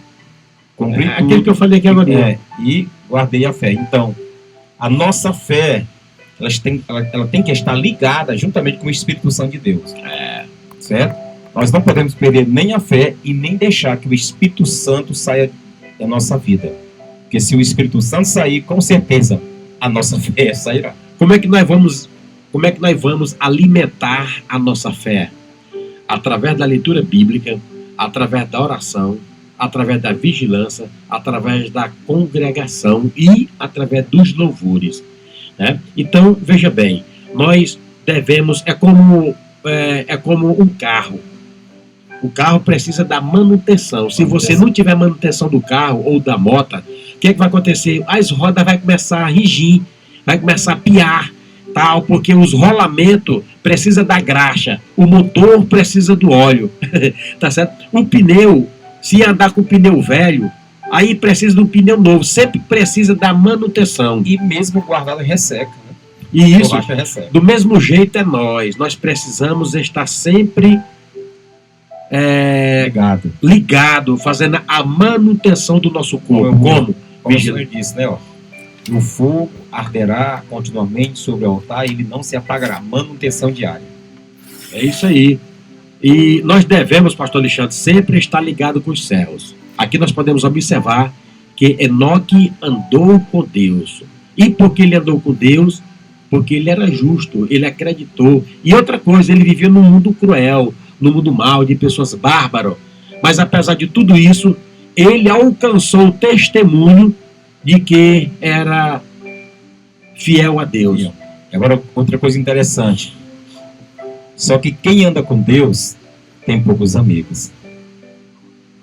cumpri tudo. Aquilo que eu falei aqui agora. E guardei a fé. Então, a nossa fé, ela tem que estar ligada juntamente com o Espírito Santo de Deus. Certo? Nós não podemos perder nem a fé e nem deixar que o Espírito Santo saia da nossa vida. Porque se o Espírito Santo sair, com certeza a nossa fé sairá. Como é que nós vamos alimentar a nossa fé? Através da leitura bíblica, através da oração, através da vigilância, através da congregação e através dos louvores, né? Então, veja bem, nós devemos, é como um carro. O carro precisa da manutenção. Se você não tiver manutenção do carro ou da moto, o que vai acontecer? As rodas vão começar a rigir, vai começar a piar, tal, porque os rolamentos precisam da graxa, o motor precisa do óleo, tá certo? O pneu, se andar com o pneu velho, aí precisa de um pneu novo, sempre precisa da manutenção. E mesmo guardado resseca, né? E isso, do mesmo jeito é nós precisamos estar sempre ligado, fazendo a manutenção do nosso corpo. Como o Senhor disse, né? O fogo arderá continuamente sobre o altar e ele não se apagará. Manutenção diária. É isso aí. E nós devemos, pastor Alexandre, sempre estar ligado com os céus. Aqui nós podemos observar que Enoque andou com Deus. E por que ele andou com Deus? Porque ele era justo, ele acreditou. E outra coisa, ele vivia num mundo cruel, no mundo mau, de pessoas bárbaras. Mas apesar de tudo isso, ele alcançou o testemunho de que era fiel a Deus. Agora, outra coisa interessante. Só que quem anda com Deus tem poucos amigos.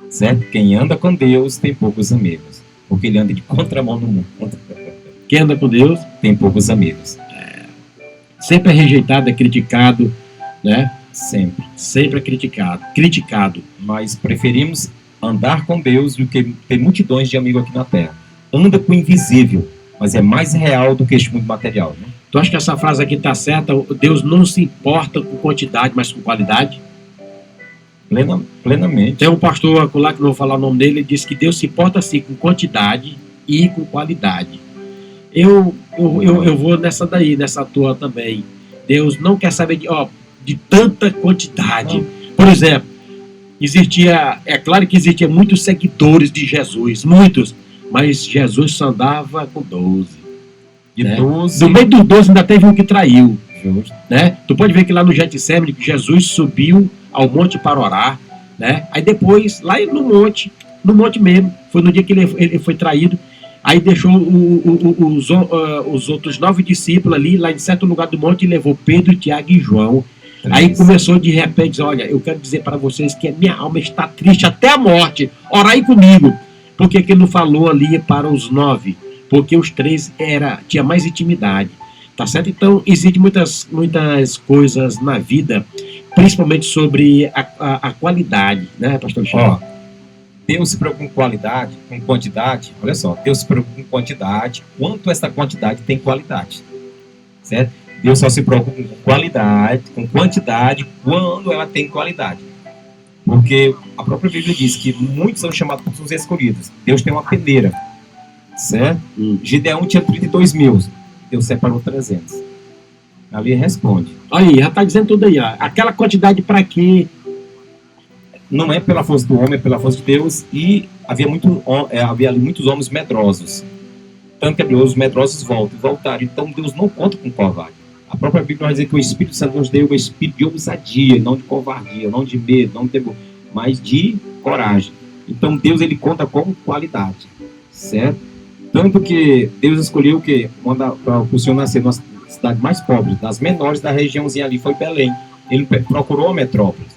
Certo? Quem anda com Deus tem poucos amigos. Porque ele anda de contramão no mundo. Quem anda com Deus tem poucos amigos. Sempre é rejeitado, é criticado, né? Sempre é criticado. Mas preferimos andar com Deus do que ter multidões de amigos aqui na Terra. Anda com o invisível, mas é mais real do que este mundo material, né? Tu acha que essa frase aqui está certa? Deus não se importa com quantidade, mas com qualidade? Plenamente. Tem um pastor lá, que não vou falar o nome dele, ele disse que Deus se importa sim com quantidade e com qualidade. Eu vou nessa tua também. Deus não quer saber de tanta quantidade. Por exemplo, é claro que existia muitos seguidores de Jesus, muitos, mas Jesus só andava com 12. Né? 12. No meio dos 12 ainda teve um que traiu. Né? Tu pode ver que lá no Getsemane, que Jesus subiu ao monte para orar, né? Aí depois, lá no monte mesmo, foi no dia que ele foi traído. Aí deixou os outros 9 discípulos ali, lá em certo lugar do monte, e levou Pedro, Tiago e João. Aí começou de repente: olha, eu quero dizer para vocês que a minha alma está triste até a morte, orai comigo. Por que ele não falou ali para os 9? Porque os 3 tinha mais intimidade, tá certo? Então, existem muitas coisas na vida, principalmente sobre a qualidade, né, pastor Alexandre? Deus se preocupa com qualidade, com quantidade. Olha só, Deus se preocupa com quantidade, quanto essa quantidade tem qualidade, certo? Deus só se preocupa com qualidade, com quantidade, quando ela tem qualidade. Porque a própria Bíblia diz que muitos são chamados por seus escolhidos. Deus tem uma peneira, certo? Gideão tinha 32 mil, Deus separou 300. Ali responde. Aí, já está dizendo tudo aí. Aquela quantidade para quê? Não é pela força do homem, é pela força de Deus. E havia ali muitos homens medrosos. Tanto que os medrosos voltaram. Então Deus não conta com covarde. A própria Bíblia vai dizer que o Espírito Santo nos deu um espírito de ousadia, não de covardia, não de medo, não de temor, mas de coragem. Então Deus, ele conta com qualidade, certo? Tanto que Deus escolheu que para o Senhor nascer numa cidade mais pobre, das menores da regiãozinha ali, foi Belém. Ele procurou a metrópole.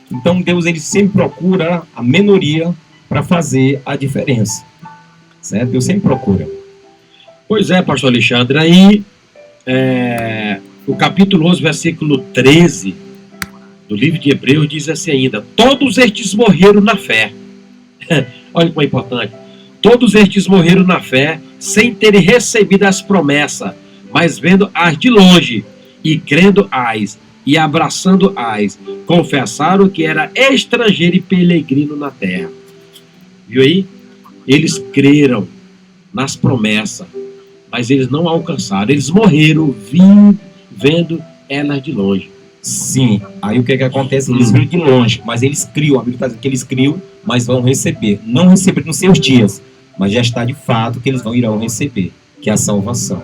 Então Deus, ele sempre procura a minoria para fazer a diferença, certo? Deus sempre procura. Pois é, pastor Alexandre, aí o capítulo 11, versículo 13 do livro de Hebreus diz assim ainda: todos estes morreram na fé. Olha como é importante. Todos estes morreram na fé, sem terem recebido as promessas, mas vendo-as de longe, e crendo-as, e abraçando-as, confessaram que era estrangeiro e peregrino na terra. Viu aí? Eles creram nas promessas, mas eles não alcançaram. Eles morreram vendo elas de longe. Sim, aí o que acontece? Eles viram de longe, mas eles criam. A Bíblia está dizendo que eles criam, mas vão receber. Não receber nos seus dias, mas já está de fato que eles irão receber, que é a salvação.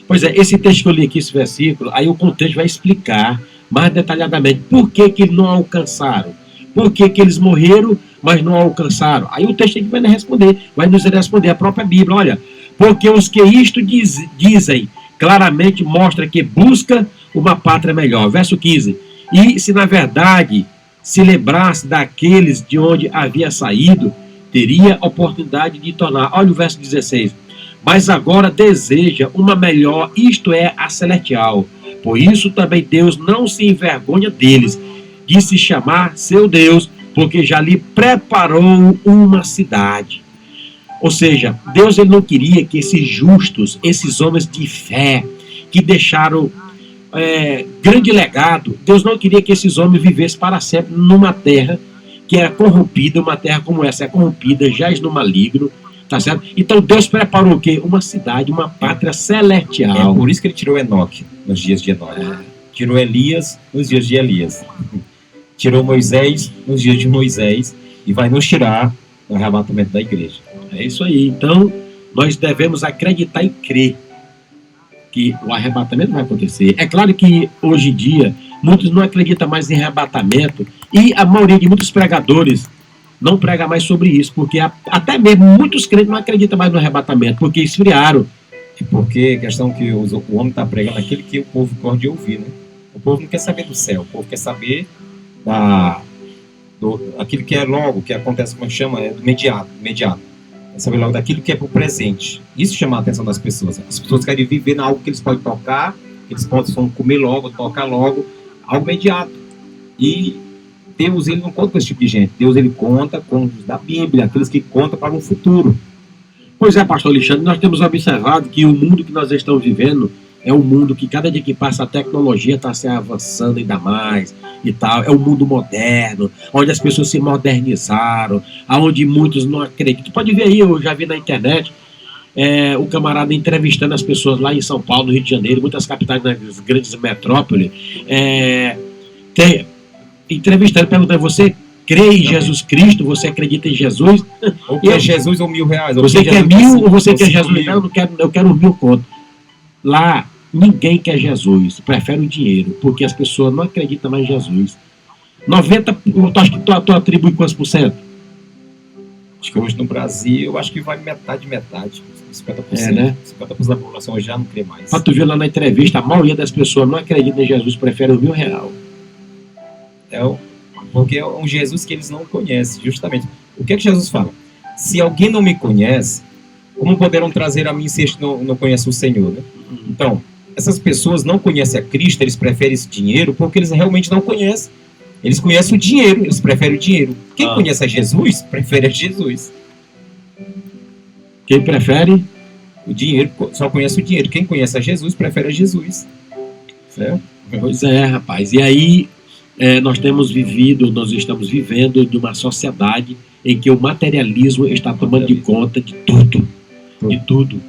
Pois é, esse texto que eu li aqui, esse versículo, aí o contexto vai explicar mais detalhadamente por que eles não alcançaram. Por que eles morreram, mas não alcançaram. Aí o texto vai nos responder a própria Bíblia. Olha, porque os que isto dizem claramente mostra que busca uma pátria melhor. Verso 15. E se na verdade se lembrasse daqueles de onde havia saído, teria oportunidade de tornar. Olha o verso 16. Mas agora deseja uma melhor, isto é, a celestial. Por isso também Deus não se envergonha deles, de se chamar seu Deus, porque já lhe preparou uma cidade. Ou seja, Deus ele não queria que esses justos, esses homens de fé, que deixaram grande legado, Deus não queria que esses homens vivessem para sempre numa terra que era corrompida, uma terra como essa é corrompida, jaz no maligno, tá certo? Então Deus preparou o quê? Uma cidade, uma pátria celestial. É por isso que ele tirou Enoque nos dias de Enoque. Tirou Elias nos dias de Elias. Tirou Moisés nos dias de Moisés e vai nos tirar no arrebatamento da igreja. É isso aí. Então, nós devemos acreditar e crer que o arrebatamento vai acontecer. É claro que, hoje em dia, muitos não acreditam mais em arrebatamento e a maioria de muitos pregadores não prega mais sobre isso, porque até mesmo muitos crentes não acreditam mais no arrebatamento, porque esfriaram. É porque a questão que o homem está pregando aquilo que o povo gosta de ouvir, né? O povo não quer saber do céu, o povo quer saber aquilo que é logo, que acontece, como chama, do imediato. Quer saber logo daquilo que é para o presente. Isso chama a atenção das pessoas. As pessoas querem viver em algo que eles podem tocar, que eles possam comer logo, tocar logo, algo imediato. E Deus ele não conta com esse tipo de gente. Deus ele conta com os da Bíblia, aqueles que contam para um futuro. Pois é, pastor Alexandre, nós temos observado que o mundo que nós estamos vivendo é um mundo que cada dia que passa a tecnologia está se avançando ainda mais e tal. É um mundo moderno, onde as pessoas se modernizaram, onde muitos não acreditam. Pode ver aí, eu já vi na internet o camarada entrevistando as pessoas lá em São Paulo, no Rio de Janeiro, muitas capitais nas grandes metrópoles, entrevistando, perguntando: você crê em Jesus Cristo? Você acredita em Jesus? Ou quer Jesus ou R$1.000? Você quer 1.000 ou você quer Jesus? Não, eu quero 1.000 conto. Lá, ninguém quer Jesus, prefere o dinheiro, porque as pessoas não acreditam mais em Jesus. 90%, tu acha que tu atribui quantos por cento? Acho que hoje no Brasil, eu acho que vai metade, 50%. Né? 50% da população hoje já não crê mais. Pra tu ver lá na entrevista, a maioria das pessoas não acredita em Jesus, prefere o R$1.000. Porque é um Jesus que eles não conhecem, justamente. O que é que Jesus fala? Se alguém não me conhece, como poderão trazer a mim se este não conhece o Senhor, né? Então, essas pessoas não conhecem a Cristo, eles preferem esse dinheiro porque eles realmente não conhecem. Eles conhecem o dinheiro, eles preferem o dinheiro. Quem conhece a Jesus, prefere a Jesus. Quem prefere? O dinheiro, só conhece o dinheiro. Quem conhece a Jesus, prefere a Jesus. Certo? Pois é, rapaz. E aí, nós estamos vivendo de uma sociedade em que o materialismo está tomando de conta de tudo. De tudo.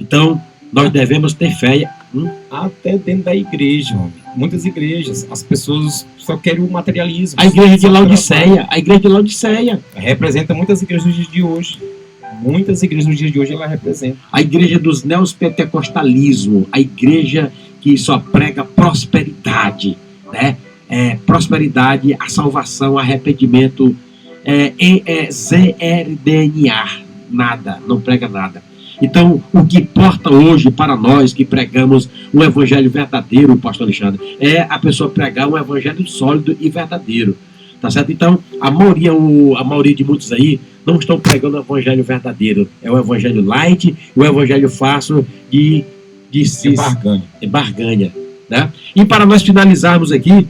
Então, nós devemos ter fé. Até dentro da igreja, homem. Muitas igrejas, as pessoas só querem o materialismo. A igreja de Laodiceia. Representa muitas igrejas nos dias de hoje. Muitas igrejas nos dias de hoje ela representa. A igreja dos neopentecostalismo, a igreja que só prega prosperidade, né? Prosperidade, a salvação, arrependimento, ZRDNA, nada, não prega nada. Então, o que importa hoje para nós que pregamos um evangelho verdadeiro, pastor Alexandre, é a pessoa pregar um evangelho sólido e verdadeiro, tá certo? Então, a maioria de muitos aí não estão pregando o evangelho verdadeiro, é o evangelho light, o evangelho fácil de barganha, né? E para nós finalizarmos aqui,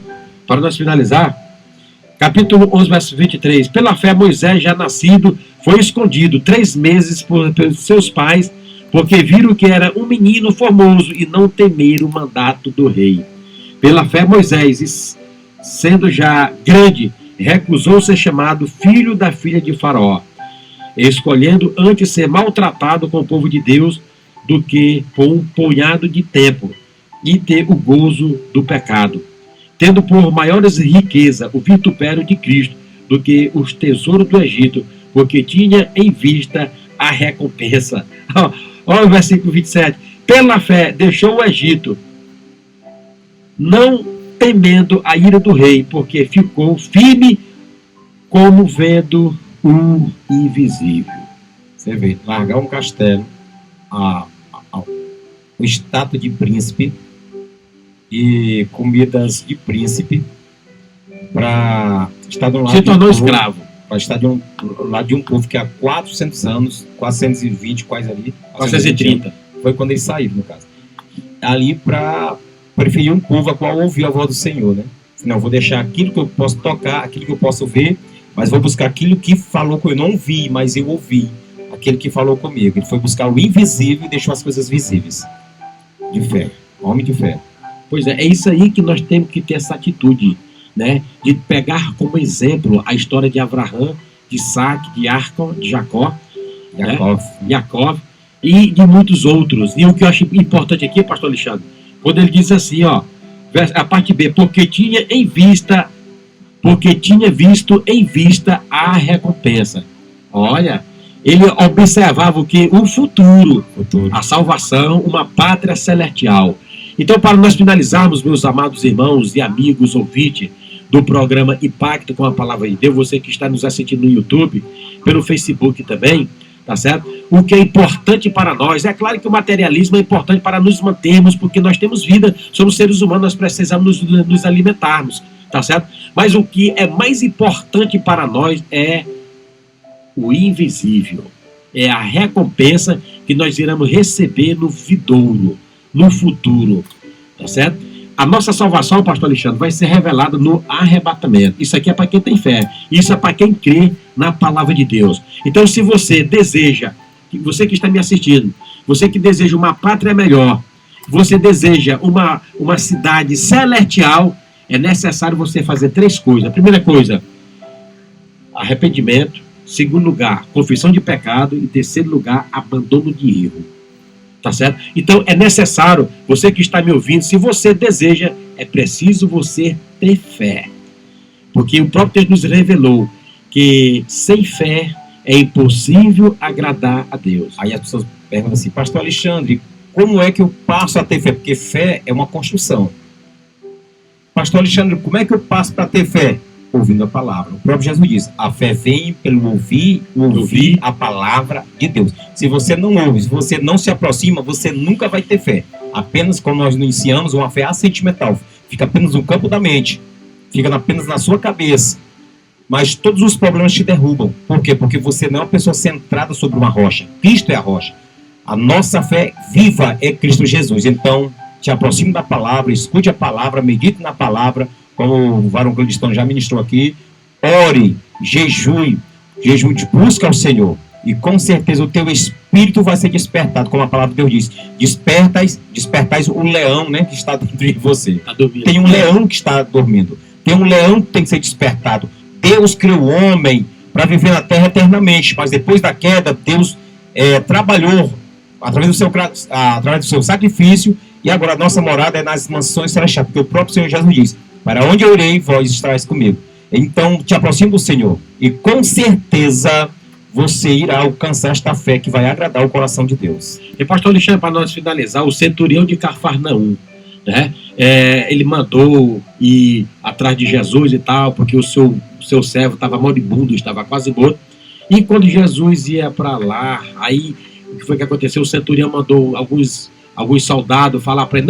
capítulo 11, verso 23. Pela fé, Moisés, já nascido, foi escondido 3 meses pelos seus pais, porque viram que era um menino formoso e não temeram o mandato do rei. Pela fé, Moisés, sendo já grande, recusou ser chamado filho da filha de Faraó, escolhendo antes ser maltratado com o povo de Deus do que por um punhado de tempo e ter o gozo do pecado, tendo por maiores riqueza o vitupério de Cristo do que os tesouros do Egito, porque tinha em vista a recompensa. Olha o versículo 27. Pela fé deixou o Egito, não temendo a ira do rei, porque ficou firme como vendo o invisível. Você vê, largar um castelo, o status de príncipe e comidas de príncipe para estar do lado se tornou escravo. Para estar do lado de um povo que há 400 anos, 420, quase ali, 430. Foi quando eles saíram, no caso. Ali para preferir um povo a qual ouvir a voz do Senhor, né? Não, vou deixar aquilo que eu posso tocar, aquilo que eu posso ver, mas vou buscar aquilo que falou que eu não vi, mas eu ouvi. Aquele que falou comigo. Ele foi buscar o invisível e deixou as coisas visíveis. De fé. Homem de fé. Pois é isso aí que nós temos que ter essa atitude, né? De pegar como exemplo a história de Abraão, de Isaac, de Jacó, Jacó e de muitos outros. E o que eu acho importante aqui, pastor Alexandre, quando ele diz assim, ó, a parte B, porque tinha visto em vista a recompensa. Olha, ele observava o que? O futuro, a salvação, uma pátria celestial. Então, para nós finalizarmos, meus amados irmãos e amigos ouvintes do programa Impacto com a Palavra de Deus, você que está nos assistindo no YouTube, pelo Facebook também, tá certo? O que é importante para nós, é claro que o materialismo é importante para nos mantermos, porque nós temos vida, somos seres humanos, nós precisamos nos alimentarmos, tá certo? Mas o que é mais importante para nós é o invisível, é a recompensa que nós iremos receber no vindouro, no futuro, tá certo? A nossa salvação, pastor Alexandre, vai ser revelada no arrebatamento. Isso aqui é para quem tem fé. Isso é para quem crê na palavra de Deus. Então, se você deseja, você que está me assistindo, você que deseja uma pátria melhor, você deseja uma cidade celestial, é necessário você fazer 3 coisas. A primeira coisa, arrependimento. Segundo lugar, confissão de pecado. E terceiro lugar, abandono de erro. Tá certo? Então é necessário, você que está me ouvindo, se você deseja, é preciso você ter fé. Porque o próprio Deus nos revelou que sem fé é impossível agradar a Deus. Aí as pessoas perguntam assim, pastor Alexandre, como é que eu passo a ter fé? Porque fé é uma construção. Pastor Alexandre, como é que eu passo para ter fé? Ouvindo a palavra. O próprio Jesus diz, a fé vem pelo ouvir a palavra de Deus. Se você não ouve, se você não se aproxima, você nunca vai ter fé. Apenas quando nós iniciamos uma fé assentimental, fica apenas no campo da mente, fica apenas na sua cabeça. Mas todos os problemas te derrubam. Por quê? Porque você não é uma pessoa centrada sobre uma rocha. Cristo é a rocha. A nossa fé viva é Cristo Jesus. Então, te aproxime da palavra, escute a palavra, medite na palavra, como o varão Clandestino já ministrou aqui, ore, jejue, busca ao Senhor, e com certeza o teu espírito vai ser despertado, como a palavra de Deus diz, despertais o leão, né, que está dentro de você. Tá dormindo. Tem um leão que está dormindo, tem um leão que tem que ser despertado. Deus criou o homem para viver na terra eternamente, mas depois da queda, Deus trabalhou através do seu sacrifício, e agora a nossa morada é nas mansões celestiais, porque o próprio Senhor Jesus diz, para onde eu irei, vós estáis comigo. Então, te aproxima do Senhor. E com certeza, você irá alcançar esta fé que vai agradar o coração de Deus. E pastor Alexandre, para nós finalizar, o centurião de Cafarnaum, né? Ele mandou ir atrás de Jesus e tal, porque o seu servo estava moribundo, estava quase morto. E quando Jesus ia para lá, aí, o que foi que aconteceu? O centurião mandou alguns soldados falar para ele,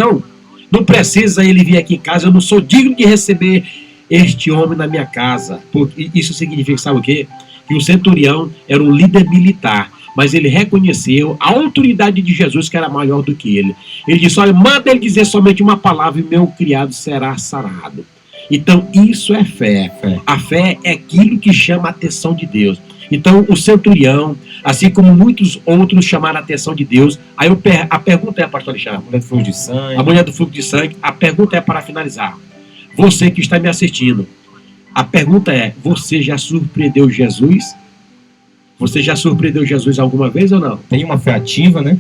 não precisa ele vir aqui em casa, eu não sou digno de receber este homem na minha casa. Porque isso significa, sabe o quê? Que o centurião era um líder militar, mas ele reconheceu a autoridade de Jesus, que era maior do que ele. Ele disse, olha, manda ele dizer somente uma palavra e meu criado será sarado. Então isso é fé. A fé é aquilo que chama a atenção de Deus. Então, o centurião, assim como muitos outros, chamaram a atenção de Deus. Aí a pergunta é, pastor Alexandre, mulher do fluxo de sangue. a mulher do fluxo de sangue, a pergunta é para finalizar. Você que está me assistindo, a pergunta é, você já surpreendeu Jesus? Você já surpreendeu Jesus alguma vez ou não? Tem uma fé ativa, né?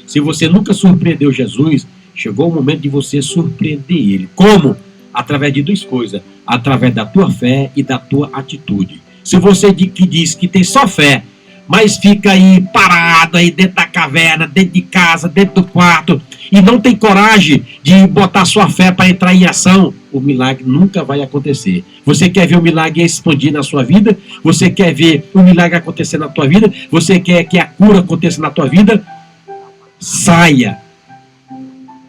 Se você nunca surpreendeu Jesus, chegou o momento de você surpreender Ele. Como? Através de duas coisas. Através da tua fé e da tua atitude. Se você que diz que tem só fé, mas fica aí parado aí dentro da caverna, dentro de casa, dentro do quarto, e não tem coragem de botar sua fé para entrar em ação, o milagre nunca vai acontecer. Você quer ver o milagre expandir na sua vida? Você quer ver o milagre acontecer na tua vida? Você quer que a cura aconteça na tua vida? Saia,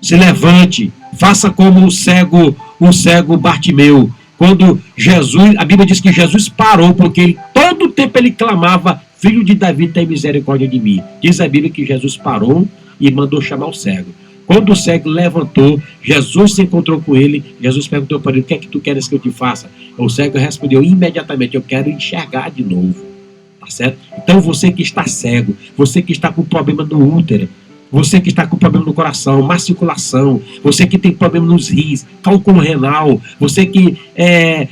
se levante, faça como o cego Bartimeu. Quando Jesus, a Bíblia diz que Jesus parou, porque todo o tempo ele clamava, filho de Davi, tem misericórdia de mim. Diz a Bíblia que Jesus parou e mandou chamar o cego. Quando o cego levantou, Jesus se encontrou com ele, Jesus perguntou para ele, o que é que tu queres que eu te faça? O cego respondeu imediatamente, eu quero enxergar de novo. Tá certo? Então você que está cego, você que está com problema no útero, você que está com problema no coração, má circulação, você que tem problema nos rins, cálculo renal, você que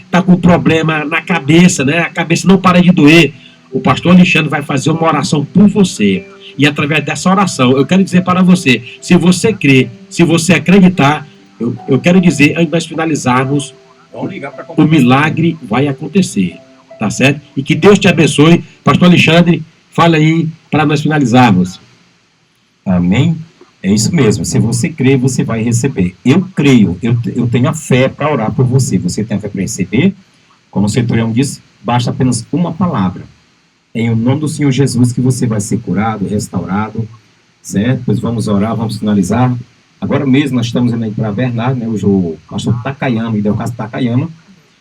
está com problema na cabeça, né? A cabeça não para de doer, o pastor Alexandre vai fazer uma oração por você. E através dessa oração, eu quero dizer para você, se você crer, se você acreditar, eu quero dizer, antes de nós finalizarmos, o milagre vai acontecer, tá certo? E que Deus te abençoe. Pastor Alexandre, fala aí para nós finalizarmos. Amém? É isso mesmo. Se você crer, você vai receber. Eu creio, eu tenho a fé para orar por você. Você tem a fé para receber? Como o centurião disse, basta apenas uma palavra. Em o nome do Senhor Jesus que você vai ser curado, restaurado, certo? Pois vamos orar, vamos finalizar. Agora mesmo nós estamos indo aí para Bernardo, né? Hoje o pastor Takayama, Idelcaso Takayama.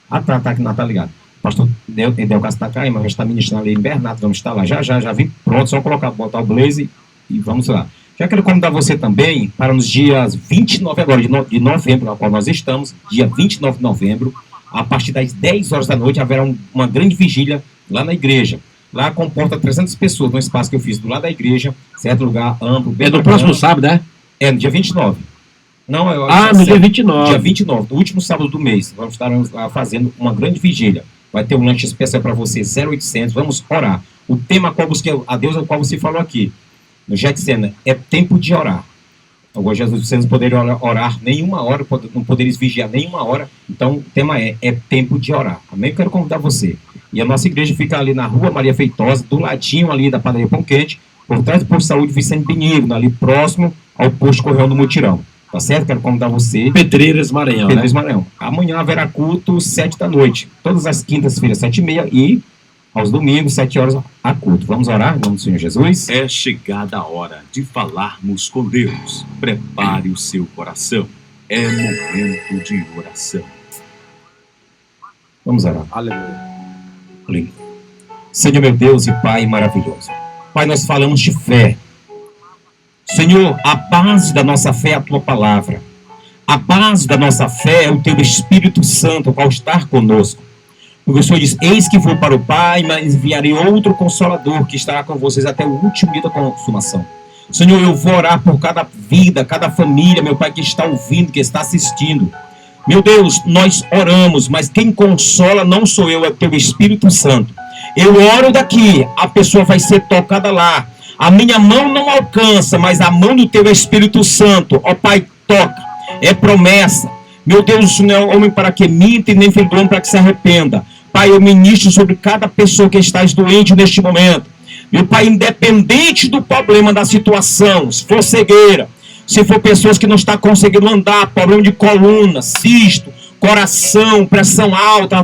Tá aqui, não tá ligado. O pastor Idelcaso Takayama já está ministrando ali em Bernardo, vamos estar lá já vim pronto, só botar o blaze e vamos lá. Já quero convidar você também para nos dias 29 agora de novembro, na qual nós estamos, dia 29 de novembro, a partir das 10 horas da noite, haverá uma grande vigília lá na igreja. Lá comporta 300 pessoas, no espaço que eu fiz do lado da igreja, certo? Lugar amplo. É no próximo sábado, né? É, no dia 29. Não, eu acho no dia 29. Dia 29, no último sábado do mês. Vamos estar lá fazendo uma grande vigília. Vai ter um lanche especial para você, 0800. Vamos orar. O tema a Deus ao qual você falou aqui, no Getsemane, é tempo de orar. Agora, Jesus, vocês não poderiam orar nenhuma hora, não poderíamos vigiar nenhuma hora. Então, o tema é tempo de orar. Amém? Eu quero convidar você. E a nossa igreja fica ali na Rua Maria Feitosa, do ladinho ali da Padaria Pão Quente, por trás do posto de saúde Vicente Benigno, ali próximo ao posto Correio do Mutirão. Tá certo? Quero convidar você. Pedreiras Maranhão. Pedreiras Maranhão. Amanhã haverá culto 7 da noite. Todas as quintas-feiras, 7h30 e aos domingos, 7 horas, a culto. Vamos orar em nome do Senhor Jesus? É chegada a hora de falarmos com Deus. Prepare o seu coração. É momento de oração. Vamos orar. Aleluia. Senhor meu Deus e Pai maravilhoso. Pai, nós falamos de fé. Senhor, a base da nossa fé é a Tua palavra. A base da nossa fé é o Teu Espírito Santo, ao estar conosco. Porque o Senhor diz, eis que vou para o Pai, mas enviarei outro Consolador, que estará com vocês até o último dia da consumação. Senhor, eu vou orar por cada vida, cada família, meu Pai, que está ouvindo, que está assistindo. Meu Deus, nós oramos, mas quem consola não sou eu, é o Teu Espírito Santo. Eu oro daqui, a pessoa vai ser tocada lá. A minha mão não alcança, mas a mão do Teu Espírito Santo, ó Pai, toca. É promessa. Meu Deus, o Senhor não é homem para que minta e nem filho do homem para que se arrependa. Pai, eu ministro sobre cada pessoa que está doente neste momento. Meu Pai, independente do problema da situação, se for cegueira, se for pessoas que não estão conseguindo andar, problema de coluna, cisto, coração, pressão alta,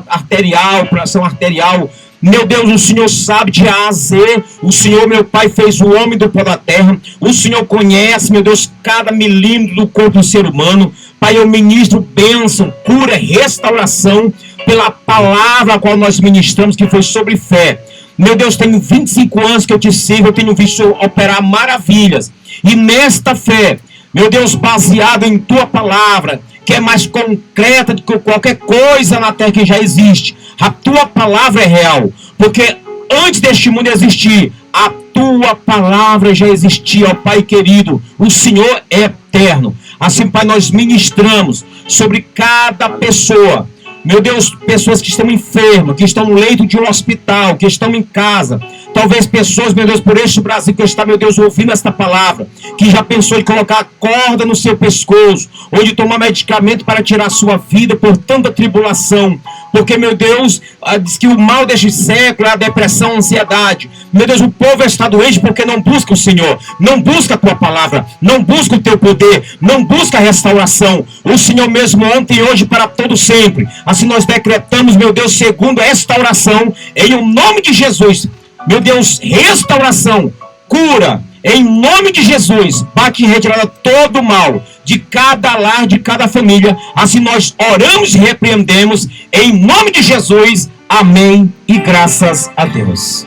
pressão arterial. Meu Deus, o Senhor sabe de A a Z. O Senhor, meu Pai, fez o homem do pó da terra. O Senhor conhece, meu Deus, cada milímetro do corpo do ser humano. Pai, eu ministro bênção, cura, restauração pela palavra a qual nós ministramos, que foi sobre fé. Meu Deus, tenho 25 anos que eu te sirvo, eu tenho visto operar maravilhas. E nesta fé, meu Deus, baseado em Tua palavra, que é mais concreta do que qualquer coisa na terra que já existe. A Tua palavra é real. Porque antes deste mundo existir, a tua palavra já existia, ó Pai querido. O Senhor é eterno. Assim, Pai, nós ministramos sobre cada pessoa. Meu Deus, pessoas que estão enfermas, que estão no leito de um hospital, que estão em casa. Talvez pessoas, meu Deus, por este Brasil que está, meu Deus, ouvindo esta palavra, que já pensou em colocar a corda no seu pescoço, ou de tomar medicamento para tirar a sua vida por tanta tribulação. Porque, meu Deus, diz que o mal deste século é a depressão, a ansiedade. Meu Deus, o povo está doente porque não busca o Senhor, não busca a tua palavra, não busca o teu poder, não busca a restauração. O Senhor mesmo ontem e hoje para todo sempre. Assim nós decretamos, meu Deus, segundo esta oração, em o nome de Jesus. Meu Deus, restauração, cura, em nome de Jesus, bate em retirada todo o mal, de cada lar, de cada família. Assim nós oramos e repreendemos, em nome de Jesus, amém e graças a Deus.